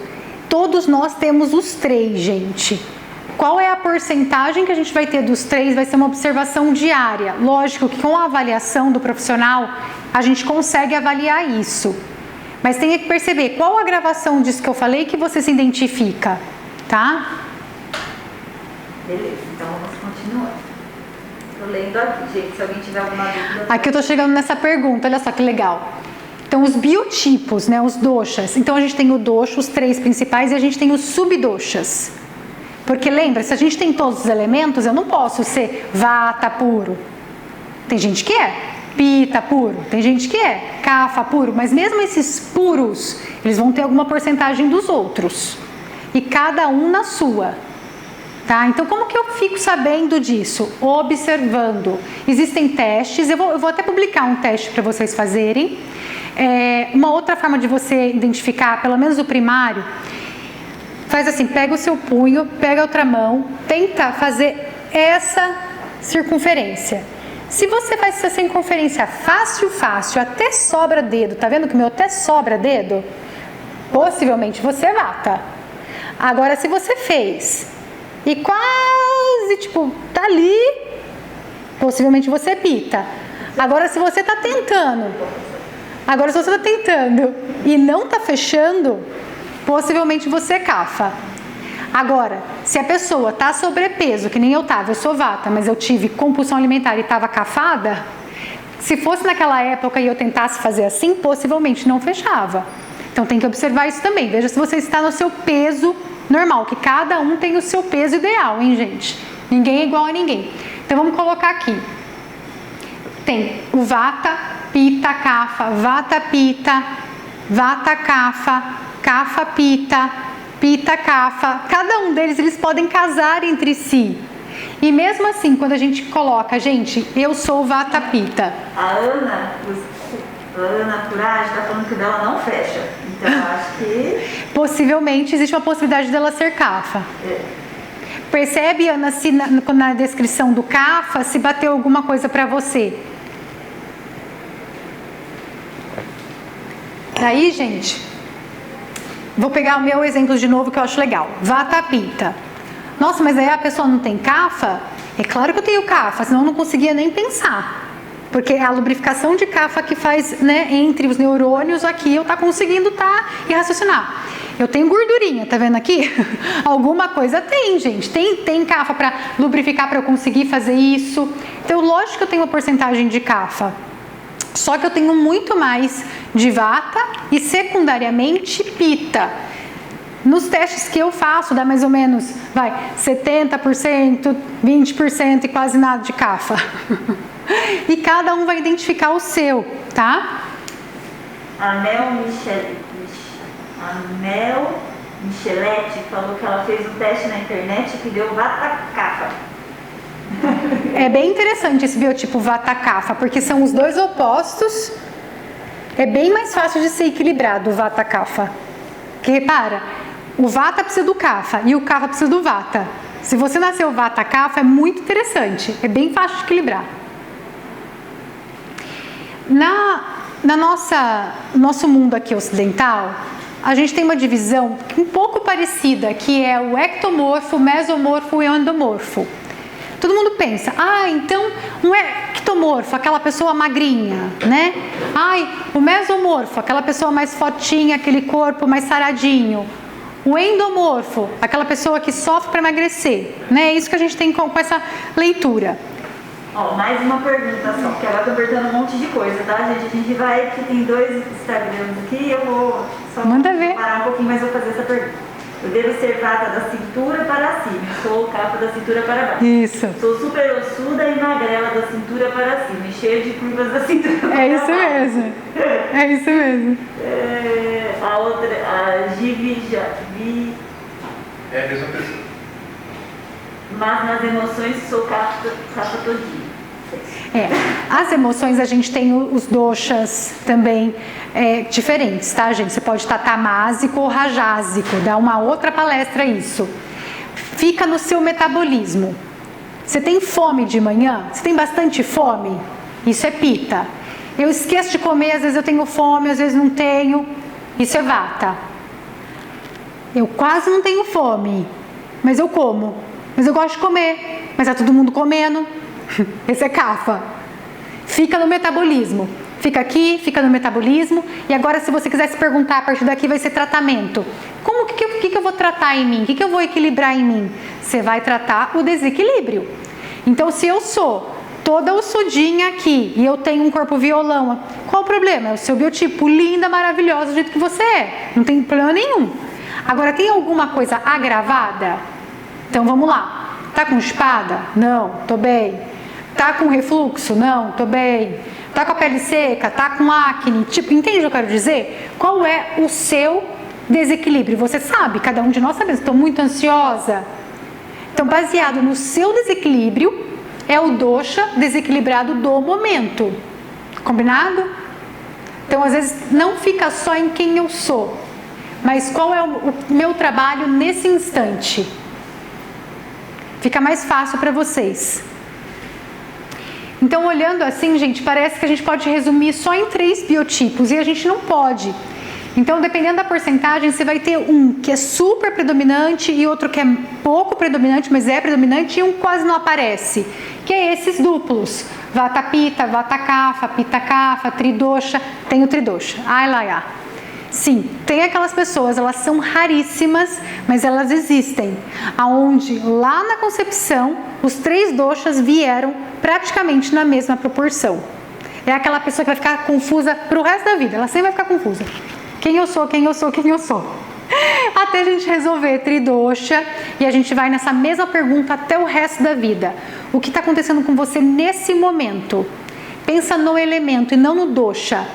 Todos nós temos os 3, gente. Qual é a porcentagem que a gente vai ter dos 3? Vai ser uma observação diária. Lógico que com a avaliação do profissional, a gente consegue avaliar isso. Mas tem que perceber qual a gravação disso que eu falei que você se identifica, tá? Beleza, então vamos continuar. Estou lendo aqui, gente, se alguém tiver alguma dúvida... Aqui eu estou chegando nessa pergunta, olha só que legal. Então, os biotipos, né, os doshas. Então, a gente tem o dosha, os 3 principais, e a gente tem os subdoshas. Porque lembra, se a gente tem todos os elementos, eu não posso ser vata puro. Tem gente que é pita puro, tem gente que é kapha puro, mas mesmo esses puros, eles vão ter alguma porcentagem dos outros. E cada um na sua. Tá? Então, como que eu fico sabendo disso? Observando. Existem testes, eu vou até publicar um teste para vocês fazerem. Uma outra forma de você identificar, pelo menos o primário, faz assim, pega o seu punho, pega a outra mão, tenta fazer essa circunferência. Se você faz essa circunferência fácil, até sobra dedo, tá vendo que o meu até sobra dedo? Possivelmente você é vata. Agora, se você fez e quase, tipo, tá ali, possivelmente você é pita. Agora, se você tá tentando e não tá fechando, possivelmente você é kapha. Agora, se a pessoa tá sobrepeso, que nem eu tava, eu sou vata, mas eu tive compulsão alimentar e tava cafada, se fosse naquela época e eu tentasse fazer assim, possivelmente não fechava. Então tem que observar isso também. Veja se você está no seu peso normal, que cada um tem o seu peso ideal, hein, gente? Ninguém é igual a ninguém. Então vamos colocar aqui. Tem o vata, pita, kapha, vata, pita, vata, kapha, kapha, pita, pita, kapha. Cada um deles, eles podem casar entre si. E mesmo assim, quando a gente coloca, gente, eu sou vata, pita. A Ana Curage está falando que o dela não fecha. Então eu acho que... Possivelmente existe uma possibilidade dela ser kapha. Percebe, Ana, se na descrição do kapha, se bateu alguma coisa para você? Daí, gente, vou pegar o meu exemplo de novo que eu acho legal. Vata, pita. Nossa, mas aí a pessoa não tem kapha? É claro que eu tenho kapha, senão eu não conseguia nem pensar. Porque é a lubrificação de kapha que faz, né, entre os neurônios aqui, eu tá conseguindo e raciocinar. Eu tenho gordurinha, tá vendo aqui? Alguma coisa tem, gente. Tem kapha para lubrificar para eu conseguir fazer isso. Então, lógico que eu tenho uma porcentagem de kapha. Só que eu tenho muito mais de vata e secundariamente pita. Nos testes que eu faço, dá mais ou menos, 70%, 20% e quase nada de kapha. E cada um vai identificar o seu, tá? A Mel Micheletti falou que ela fez um teste na internet que deu vata kapha. É bem interessante esse biotipo vata kapha, porque são os dois opostos. É bem mais fácil de ser equilibrado o vata kapha. Porque repara, o vata precisa do kapha e o kapha precisa do vata. Se você nasceu vata kapha, é muito interessante. É bem fácil de equilibrar. Nosso mundo aqui ocidental, a gente tem uma divisão um pouco parecida, que é o ectomorfo, mesomorfo e endomorfo. Todo mundo pensa, então um ectomorfo, aquela pessoa magrinha, né? O mesomorfo, aquela pessoa mais fortinha, aquele corpo mais saradinho. O endomorfo, aquela pessoa que sofre para emagrecer, né? É isso que a gente tem com essa leitura. Mais uma pergunta só, porque agora eu tô apertando um monte de coisa, tá, gente? A gente vai, que tem 2 Instagrams aqui, eu vou só parar um pouquinho, mas vou fazer essa pergunta. Eu devo ser vata da cintura para cima, sou kapha da cintura para baixo. Isso. Sou super ossuda e magrela da cintura para cima, e cheia de curvas da cintura para baixo. É isso mesmo. É isso mesmo. A outra, a Givi é a mesma pessoa. Mas nas emoções sou kapha todinha. As emoções, a gente tem os doshas também diferentes, tá, gente? Você pode estar tamásico ou rajásico, dá uma outra palestra isso. Fica no seu metabolismo. Você tem fome de manhã? Você tem bastante fome? Isso é pita. Eu esqueço de comer, às vezes eu tenho fome, às vezes não tenho. Isso é vata. Eu quase não tenho fome, mas eu como. Mas eu gosto de comer, mas tá todo mundo comendo. Esse é kapha. Fica no metabolismo. Fica aqui, fica no metabolismo. E agora, se você quiser se perguntar, a partir daqui vai ser tratamento. O que eu vou tratar em mim? O que eu vou equilibrar em mim? Você vai tratar o desequilíbrio. Então, se eu sou toda ossudinha aqui e eu tenho um corpo violão, qual o problema? É o seu biotipo, linda, maravilhosa, do jeito que você é. Não tem problema nenhum. Agora, tem alguma coisa agravada? Então, vamos lá. Tá com espada? Não, tô bem. Tá com refluxo? Não, tô bem. Tá com a pele seca? Tá com acne? Tipo, entende o que eu quero dizer? Qual é o seu desequilíbrio? Você sabe, cada um de nós sabe. Estou muito ansiosa. Então, baseado no seu desequilíbrio, é o dosha desequilibrado do momento. Combinado? Então, às vezes, não fica só em quem eu sou, mas qual é o meu trabalho nesse instante. Fica mais fácil para vocês. Então, olhando assim, gente, parece que a gente pode resumir só em 3 biotipos e a gente não pode. Então, dependendo da porcentagem, você vai ter um que é super predominante e outro que é pouco predominante, mas é predominante, e um quase não aparece, que é esses duplos. Vata Pitta, Vata Kapha, Pitta Kapha, Tridosha, tem o Tridosha. Ailaya. Sim, tem aquelas pessoas, elas são raríssimas, mas elas existem, aonde lá na concepção, os 3 doshas vieram praticamente na mesma proporção. É aquela pessoa que vai ficar confusa pro resto da vida, ela sempre vai ficar confusa. Quem eu sou, quem eu sou, quem eu sou. Até a gente resolver tridosha e a gente vai nessa mesma pergunta até o resto da vida. O que está acontecendo com você nesse momento? Pensa no elemento e não no dosha.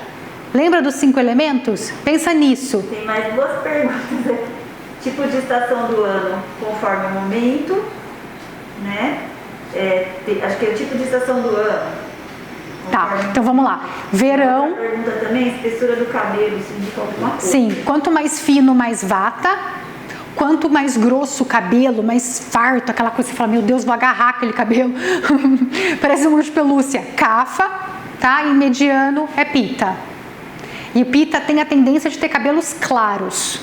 Lembra dos 5 elementos? Pensa nisso. Tem mais 2 perguntas aqui. Tipo de estação do ano, conforme o momento, né? Acho que é o tipo de estação do ano. Tá, então vamos lá. Verão. Outra pergunta também, espessura do cabelo, isso indica alguma coisa? Sim, quanto mais fino, mais vata. Quanto mais grosso o cabelo, mais farto, aquela coisa que você fala, meu Deus, vou agarrar aquele cabelo. Parece um urso de pelúcia. Kapha, tá? E mediano é Pitta. E Pitta tem a tendência de ter cabelos claros.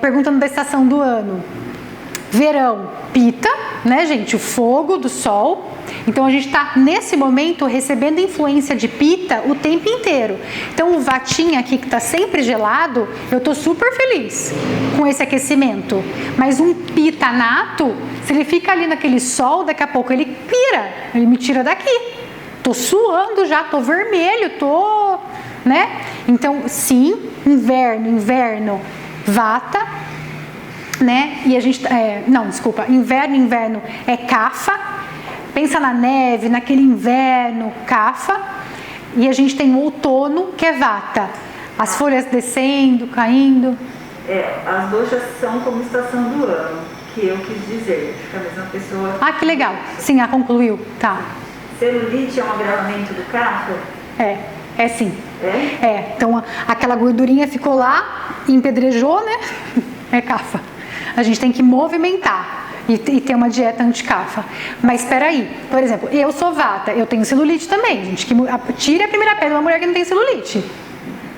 Perguntando da estação do ano. Verão, Pitta, né, gente? O fogo do sol. Então, a gente está, nesse momento, recebendo influência de Pitta o tempo inteiro. Então, o vatinha aqui, que está sempre gelado, eu estou super feliz com esse aquecimento. Mas um Pitta nato, se ele fica ali naquele sol, daqui a pouco ele pira, ele me tira daqui. Estou suando já, estou vermelho, estou... né? Então, sim, inverno, vata, né? E a gente... inverno é kapha. Pensa na neve, naquele inverno, kapha. E a gente tem o outono, que é vata. As folhas descendo, caindo. As doshas são como estação do ano, que eu quis dizer. Fica a mesma pessoa. Ah, que legal. Sim, concluiu. Tá. Celulite é um agravamento do kapha? É sim. Então, aquela gordurinha ficou lá, empedrejou, né? É kapha. A gente tem que movimentar. E ter uma dieta anti-kapha. Mas espera aí, por exemplo, eu sou vata, eu tenho celulite também, gente, tire a primeira pedra de uma mulher que não tem celulite,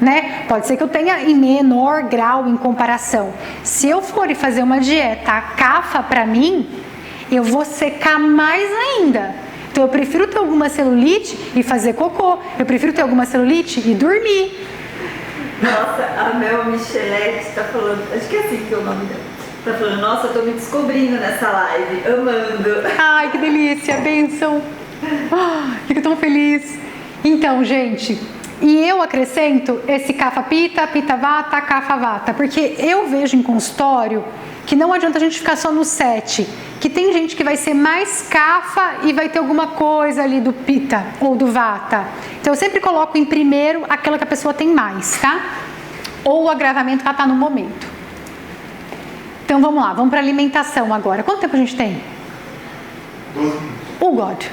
né? Pode ser que eu tenha em menor grau em comparação. Se eu for fazer uma dieta kapha para mim, eu vou secar mais ainda. Então eu prefiro ter alguma celulite e fazer cocô, eu prefiro ter alguma celulite e dormir. Nossa, a Mel Michelete está falando, acho que é assim que é o nome dela. Tá falando, nossa, eu tô me descobrindo nessa live, amando. Ai, que delícia, bênção. Fico tão feliz. Então, gente, e eu acrescento esse Kapha Pitta, Pitta Vata, Kapha Vata, porque eu vejo em consultório que não adianta a gente ficar só no 7, que tem gente que vai ser mais Kapha e vai ter alguma coisa ali do Pitta ou do Vata. Então, eu sempre coloco em primeiro aquela que a pessoa tem mais, tá? Ou o agravamento que ela tá no momento. Então vamos lá, vamos para alimentação agora. Quanto tempo a gente tem? 12 minutos. Oh God,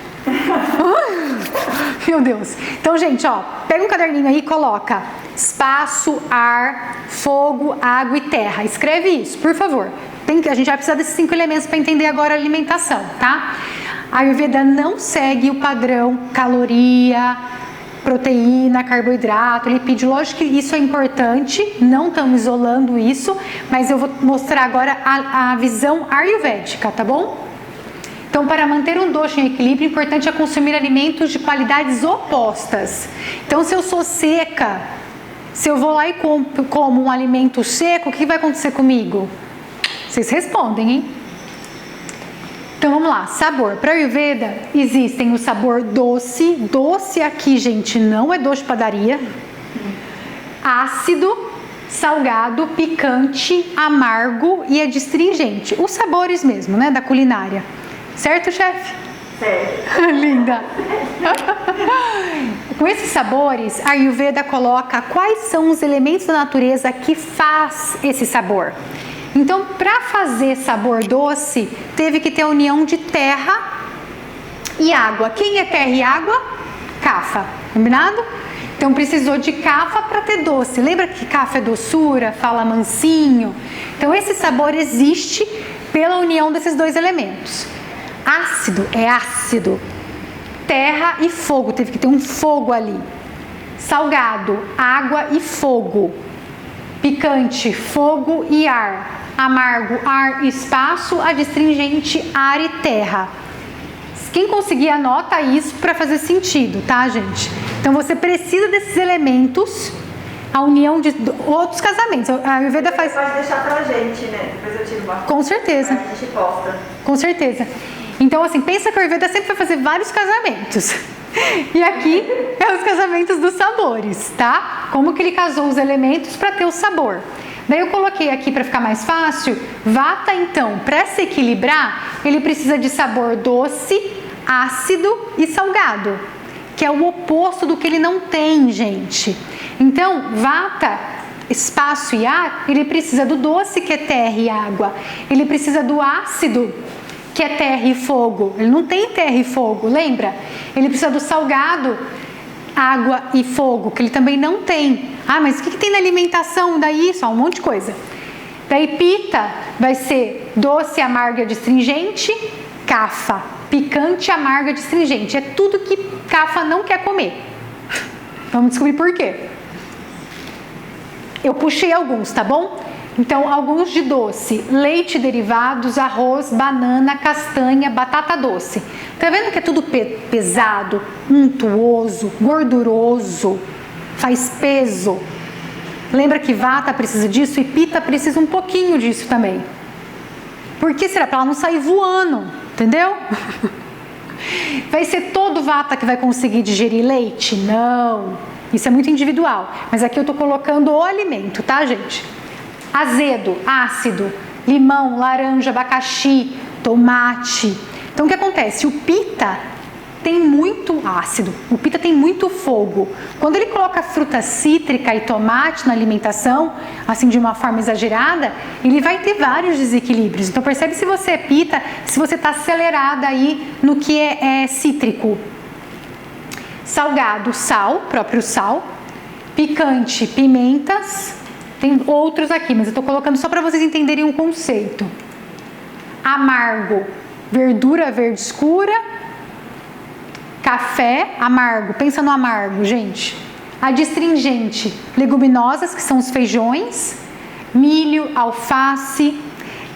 Meu Deus. Então, gente, ó, pega um caderninho aí e coloca espaço, ar, fogo, água e terra. Escreve isso, por favor. A gente vai precisar desses 5 elementos para entender agora a alimentação, tá? A Ayurveda não segue o padrão caloria, proteína, carboidrato, lipídio. Lógico que isso é importante, não estamos isolando isso, mas eu vou mostrar agora a visão ayurvédica, tá bom? Então, para manter um dosha em equilíbrio, o importante é consumir alimentos de qualidades opostas. Então, se eu sou seca, se eu vou lá e como um alimento seco, o que vai acontecer comigo? Vocês respondem, hein? Então, vamos lá. Sabor. Para a Ayurveda, existem o sabor doce. Doce aqui, gente, não é doce de padaria. Ácido, salgado, picante, amargo e adstringente. Os sabores mesmo, né, da culinária. Certo, chefe? Certo. Linda. Com esses sabores, a Ayurveda coloca quais são os elementos da natureza que faz esse sabor. Então, para fazer sabor doce, teve que ter a união de terra e água. Quem é terra e água? Kapha. Combinado? Então, precisou de Kapha para ter doce. Lembra que Kapha é doçura, fala mansinho? Então, esse sabor existe pela união desses 2 elementos. Ácido é ácido, terra e fogo, teve que ter um fogo ali. Salgado, água e fogo. Picante, fogo e ar. Amargo, ar e espaço. Adstringente, ar e terra. Quem conseguir, anota isso para fazer sentido, tá, gente? Então você precisa desses elementos, a união de outros casamentos. A Ayurveda faz. Pode deixar pra gente, né? Depois eu tiro uma. Com certeza. A gente posta. Com certeza. Então, assim, pensa que a Ayurveda sempre vai fazer vários casamentos. E aqui é os casamentos dos sabores, tá? Como que ele casou os elementos para ter o sabor. Daí eu coloquei aqui para ficar mais fácil. Vata, então, para se equilibrar, ele precisa de sabor doce, ácido e salgado, que é o oposto do que ele não tem, gente. Então, Vata, espaço e ar, ele precisa do doce, que é terra e água. Ele precisa do ácido, que é terra e fogo. Ele não tem terra e fogo, lembra? Ele precisa do salgado, água e fogo, que ele também não tem. Ah, mas o que tem na alimentação? Daí só um monte de coisa. Daí Pitta vai ser doce, amargo e adstringente. Kapha, picante, amargo e adstringente. É tudo que Kapha não quer comer. Vamos descobrir por quê. Eu puxei alguns, tá bom? Então, alguns de doce: leite, derivados, arroz, banana, castanha, batata doce. Tá vendo que é tudo pesado, untuoso, gorduroso, faz peso? Lembra que Vata precisa disso e Pitta precisa um pouquinho disso também. Por que será? Para ela não sair voando, entendeu? Vai ser todo Vata que vai conseguir digerir leite? Não, isso é muito individual. Mas aqui eu tô colocando o alimento, tá, gente? Azedo, ácido, limão, laranja, abacaxi, tomate. Então o que acontece? O Pitta tem muito ácido, o Pitta tem muito fogo. Quando ele coloca fruta cítrica e tomate na alimentação, assim de uma forma exagerada, ele vai ter vários desequilíbrios. Então percebe se você é Pitta, se você está acelerada aí no que é cítrico. Salgado, sal, próprio sal. Picante, pimentas. Tem outros aqui, mas eu estou colocando só para vocês entenderem um conceito. Amargo, verdura verde escura. Café, amargo, pensa no amargo, gente. Adstringente, leguminosas, que são os feijões. Milho, alface.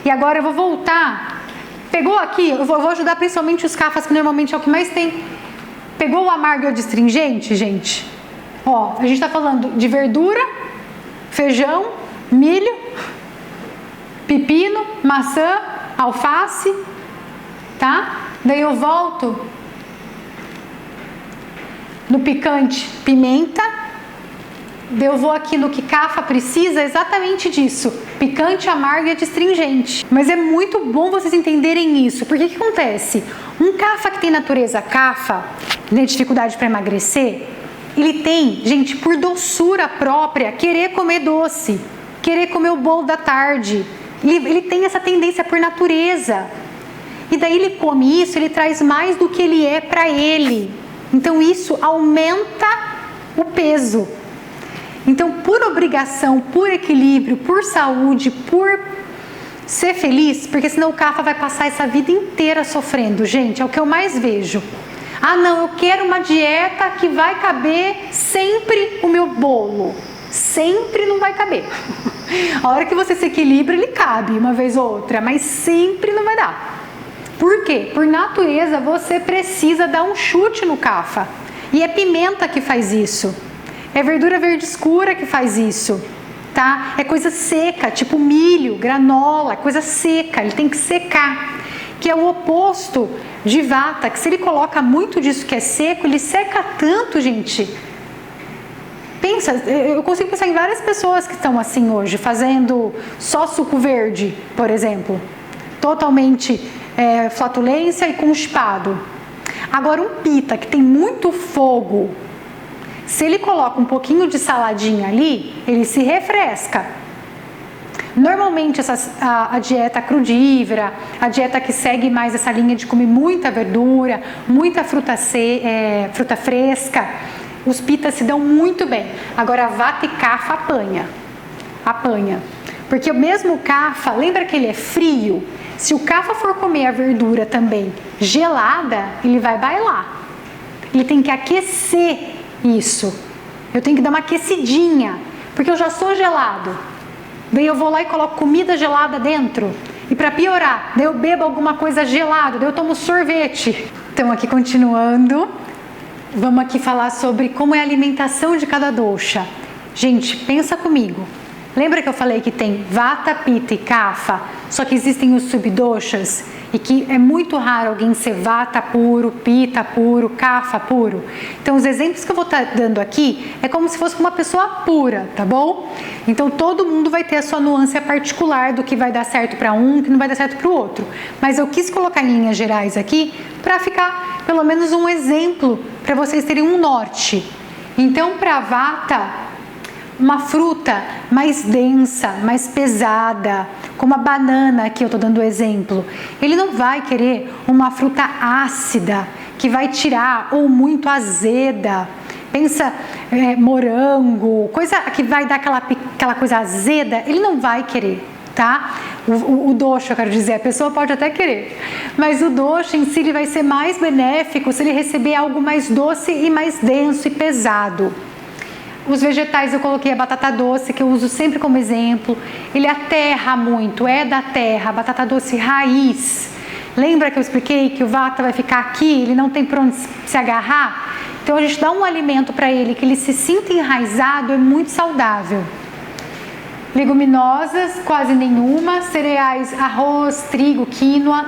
E agora eu vou voltar. Pegou aqui, eu vou ajudar principalmente os Kaphas, que normalmente é o que mais tem. Pegou o amargo e o adstringente, gente? Ó, a gente está falando de verdura, feijão, milho, pepino, maçã, alface, tá? Daí eu volto no picante, pimenta. Daí eu vou aqui no que Kapha precisa, exatamente disso, picante, amargo e adstringente. Mas é muito bom vocês entenderem isso, porque o que acontece? Um Kapha que tem natureza Kapha, tem dificuldade para emagrecer, ele tem, gente, por doçura própria, querer comer doce, querer comer o bolo da tarde. Ele tem essa tendência por natureza. e daí ele come isso, ele traz mais do que ele é para ele. Então isso aumenta o peso. Então, por obrigação, por equilíbrio, por saúde, por ser feliz, porque senão o Kapha vai passar essa vida inteira sofrendo, gente, é o que eu mais vejo. Ah não, eu quero uma dieta que vai caber sempre o meu bolo. Sempre não vai caber. A hora que você se equilibra, ele cabe uma vez ou outra, mas sempre não vai dar. Por quê? Por natureza, você precisa dar um chute no Kapha. E é pimenta que faz isso. É verdura verde escura que faz isso. Tá? É coisa seca, tipo milho, granola, coisa seca. Ele tem que secar. Que é o oposto de Vata, que se ele coloca muito disso que é seco, ele seca tanto, gente. Pensa, eu consigo pensar em várias pessoas que estão assim hoje, fazendo só suco verde, por exemplo. Totalmente flatulência e constipado. Agora um Pitta que tem muito fogo, se ele coloca um pouquinho de saladinha ali, ele se refresca. Normalmente a dieta crudívora, a dieta que segue mais essa linha de comer muita verdura, muita fruta fresca, os Pittas se dão muito bem. Agora Vata e Kapha apanha. Porque o mesmo Kapha, lembra que ele é frio? Se o Kapha for comer a verdura também gelada, ele vai bailar. Ele tem que aquecer isso. Eu tenho que dar uma aquecidinha, porque eu já sou gelado. Daí eu vou lá e coloco comida gelada dentro. E para piorar, daí eu bebo alguma coisa gelada, daí eu tomo sorvete. Então aqui continuando, vamos aqui falar sobre como é a alimentação de cada dosha. Gente, pensa comigo. Lembra que eu falei que tem Vata, Pitta e Kapha, só que existem os subdoshas e que é muito raro alguém ser Vata puro, Pitta puro, Kapha puro. Então os exemplos que eu vou estar dando aqui é como se fosse uma pessoa pura, tá bom? Então todo mundo vai ter a sua nuance particular do que vai dar certo para um, e que não vai dar certo para o outro. Mas eu quis colocar em linhas gerais aqui para ficar pelo menos um exemplo para vocês terem um norte. Então para Vata, uma fruta mais densa, mais pesada, como a banana, que eu estou dando exemplo. Ele não vai querer uma fruta ácida, que vai tirar, ou muito azeda. Pensa morango, coisa que vai dar aquela coisa azeda, ele não vai querer, tá? O dosha, eu quero dizer, a pessoa pode até querer, mas o dosha em si ele vai ser mais benéfico se ele receber algo mais doce e mais denso e pesado. Os vegetais eu coloquei a batata doce, que eu uso sempre como exemplo. Ele aterra muito, é da terra, batata doce raiz. Lembra que eu expliquei que o Vata vai ficar aqui, ele não tem para onde se agarrar? Então a gente dá um alimento para ele que ele se sinta enraizado, é muito saudável. Leguminosas, quase nenhuma. Cereais, arroz, trigo, quinoa.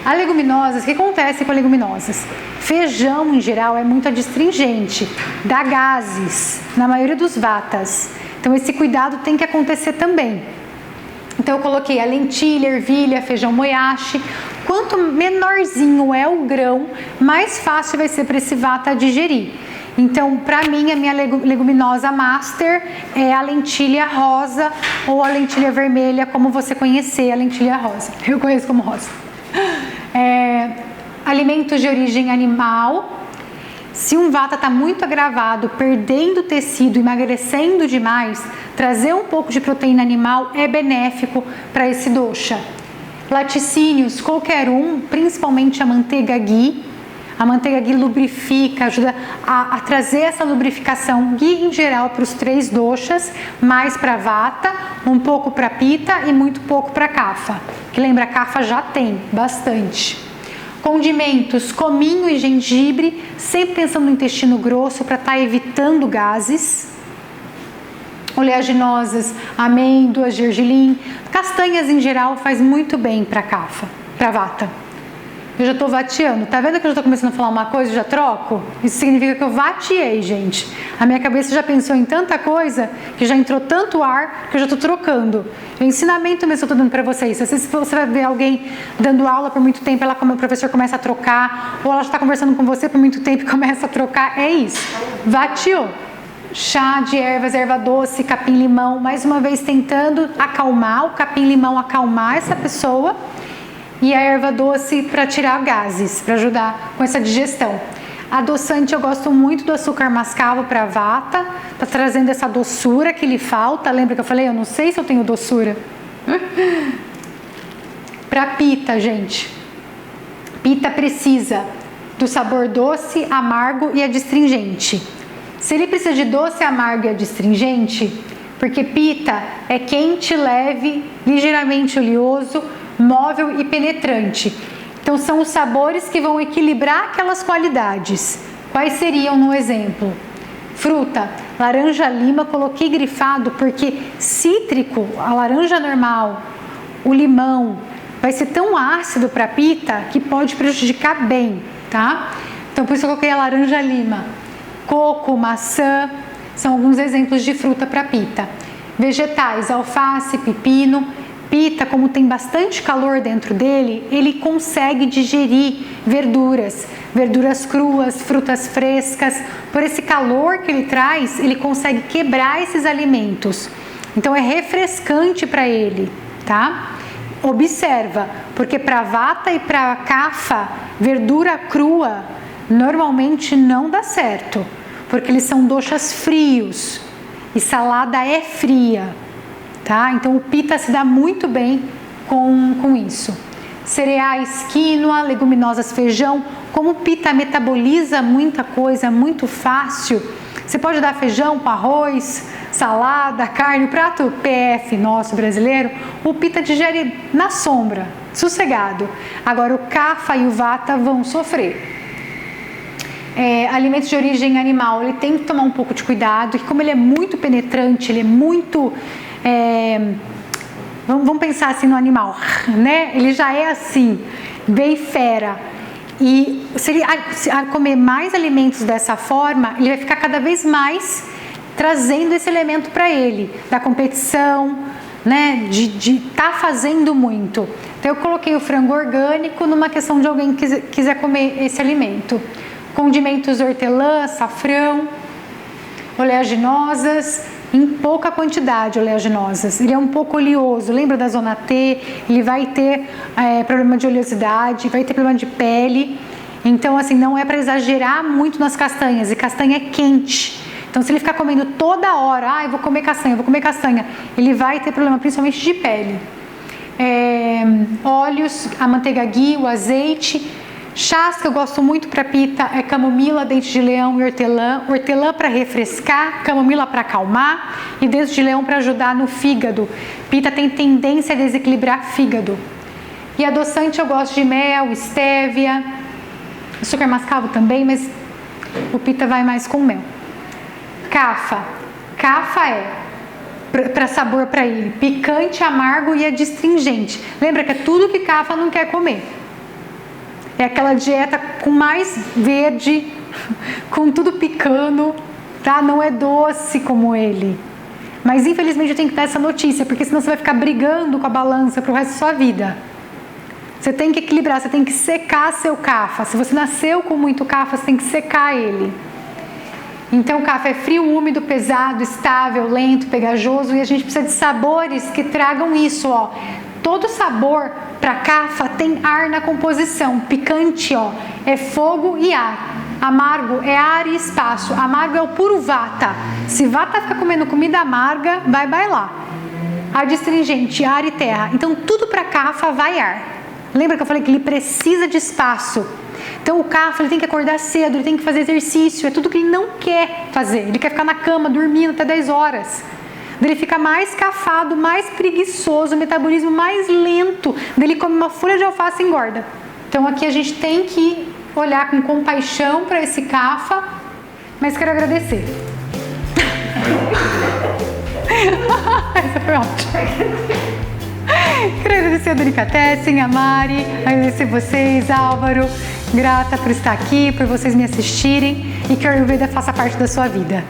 A leguminosas, o que acontece com leguminosas? Feijão, em geral, é muito adstringente, dá gases, na maioria dos Vatas. Então, esse cuidado tem que acontecer também. Então, eu coloquei a lentilha, ervilha, feijão moyashi. Quanto menorzinho é o grão, mais fácil vai ser para esse Vata digerir. Então, para mim, a minha leguminosa master é a lentilha rosa ou a lentilha vermelha, como você conhecer a lentilha rosa. Eu conheço como rosa. Alimentos de origem animal. Se um Vata está muito agravado, perdendo tecido, emagrecendo demais, trazer um pouco de proteína animal é benéfico para esse dosha. Laticínios, qualquer um, principalmente a manteiga ghee. A manteiga ghee lubrifica, ajuda a trazer essa lubrificação. Ghee em geral para os 3 doshas, mais para Vata, um pouco para Pitta e muito pouco para Kapha. Que lembra, Kapha já tem bastante. Condimentos, cominho e gengibre, sempre pensando no intestino grosso para estar evitando gases. Oleaginosas, amêndoas, gergelim, castanhas em geral faz muito bem para Kapha, para Vata. Eu já estou vateando, tá vendo que eu já estou começando a falar uma coisa e já troco? Isso significa que eu vateei, gente. A minha cabeça já pensou em tanta coisa, que já entrou tanto ar, que eu já estou trocando. O ensinamento mesmo que eu estou dando para vocês. Às vezes você vai ver alguém dando aula por muito tempo, o professor começa a trocar, ou ela está conversando com você por muito tempo e começa a trocar, é isso. Vateou. Chá de ervas, erva doce, capim-limão, mais uma vez tentando acalmar, o capim-limão acalmar essa pessoa. e a erva doce para tirar gases, para ajudar com essa digestão. Adoçante, eu gosto muito do açúcar mascavo para vata, tá trazendo essa doçura que lhe falta. Lembra que eu falei, eu não sei se eu tenho doçura. Para pita, gente. Pita precisa do sabor doce, amargo e adstringente. Se ele precisa de doce, amargo e adstringente, porque pita é quente, leve, ligeiramente oleoso, móvel e penetrante. Então são os sabores que vão equilibrar aquelas qualidades. Quais seriam no exemplo? Fruta, laranja lima, coloquei grifado porque cítrico, a laranja normal, o limão, vai ser tão ácido para pita que pode prejudicar bem, tá? Então por isso eu coloquei a laranja lima. Coco, maçã, são alguns exemplos de fruta para pita. Vegetais, alface, pepino. Pita, como tem bastante calor dentro dele, ele consegue digerir verduras cruas, frutas frescas. Por esse calor que ele traz, ele consegue quebrar esses alimentos. Então é refrescante para ele, tá? Observa, porque para vata e para kapha, verdura crua normalmente não dá certo, porque eles são doshas frios e salada é fria. Tá? Então o pita se dá muito bem com isso. Cereais, quinoa, leguminosas, feijão. Como o pita metaboliza muita coisa, muito fácil, você pode dar feijão com arroz, salada, carne, o prato PF nosso brasileiro, o pita digere na sombra, sossegado. Agora o kapha e o vata vão sofrer. Alimentos de origem animal, ele tem que tomar um pouco de cuidado, que como ele é muito penetrante, ele é muito... vamos pensar assim no animal, né? Ele já é assim, bem fera. E se ele comer mais alimentos dessa forma, ele vai ficar cada vez mais trazendo esse elemento para ele, da competição, né? De estar fazendo muito. Então eu coloquei o frango orgânico numa questão de alguém que quiser comer esse alimento. Condimentos hortelã, açafrão, oleaginosas, em pouca quantidade oleaginosas. Ele é um pouco oleoso, lembra da zona T? Ele vai ter problema de oleosidade, vai ter problema de pele. Então, assim, não é para exagerar muito nas castanhas, e castanha é quente. Então, se ele ficar comendo toda hora, eu vou comer castanha, ele vai ter problema principalmente de pele. Óleos, a manteiga ghee, o azeite. Chás que eu gosto muito para pita é camomila, dente de leão e hortelã. Hortelã para refrescar, camomila para acalmar e dente de leão para ajudar no fígado. Pita tem tendência a desequilibrar fígado. E adoçante eu gosto de mel, estévia, açúcar mascavo também, mas o pita vai mais com mel. Kapha. Kapha é para sabor para ele, picante, amargo e adstringente. Lembra que é tudo que kapha não quer comer. É aquela dieta com mais verde, com tudo picando, tá? Não é doce como ele. Mas infelizmente eu tenho que dar essa notícia, porque senão você vai ficar brigando com a balança pro resto da sua vida. Você tem que equilibrar, você tem que secar seu kapha. Se você nasceu com muito kapha, você tem que secar ele. Então o kapha é frio, úmido, pesado, estável, lento, pegajoso, e a gente precisa de sabores que tragam isso, ó. Todo sabor para kapha tem ar na composição. Picante, ó, é fogo e ar. Amargo é ar e espaço. Amargo é o puro vata. Se vata ficar comendo comida amarga, vai bailar. Adstringente, ar e terra. Então tudo para kapha vai ar. Lembra que eu falei que ele precisa de espaço? Então o kapha ele tem que acordar cedo, ele tem que fazer exercício. É tudo que ele não quer fazer. Ele quer ficar na cama, dormindo até 10 horas. Ele fica mais cafado, mais preguiçoso, o metabolismo mais lento. Ele come uma folha de alface e engorda. Então aqui a gente tem que olhar com compaixão para esse kapha, mas quero agradecer. Essa foi ótima. Quero agradecer a Delicatessen, a Mari, agradecer vocês, Álvaro. Grata por estar aqui, por vocês me assistirem e que o Ayurveda faça parte da sua vida.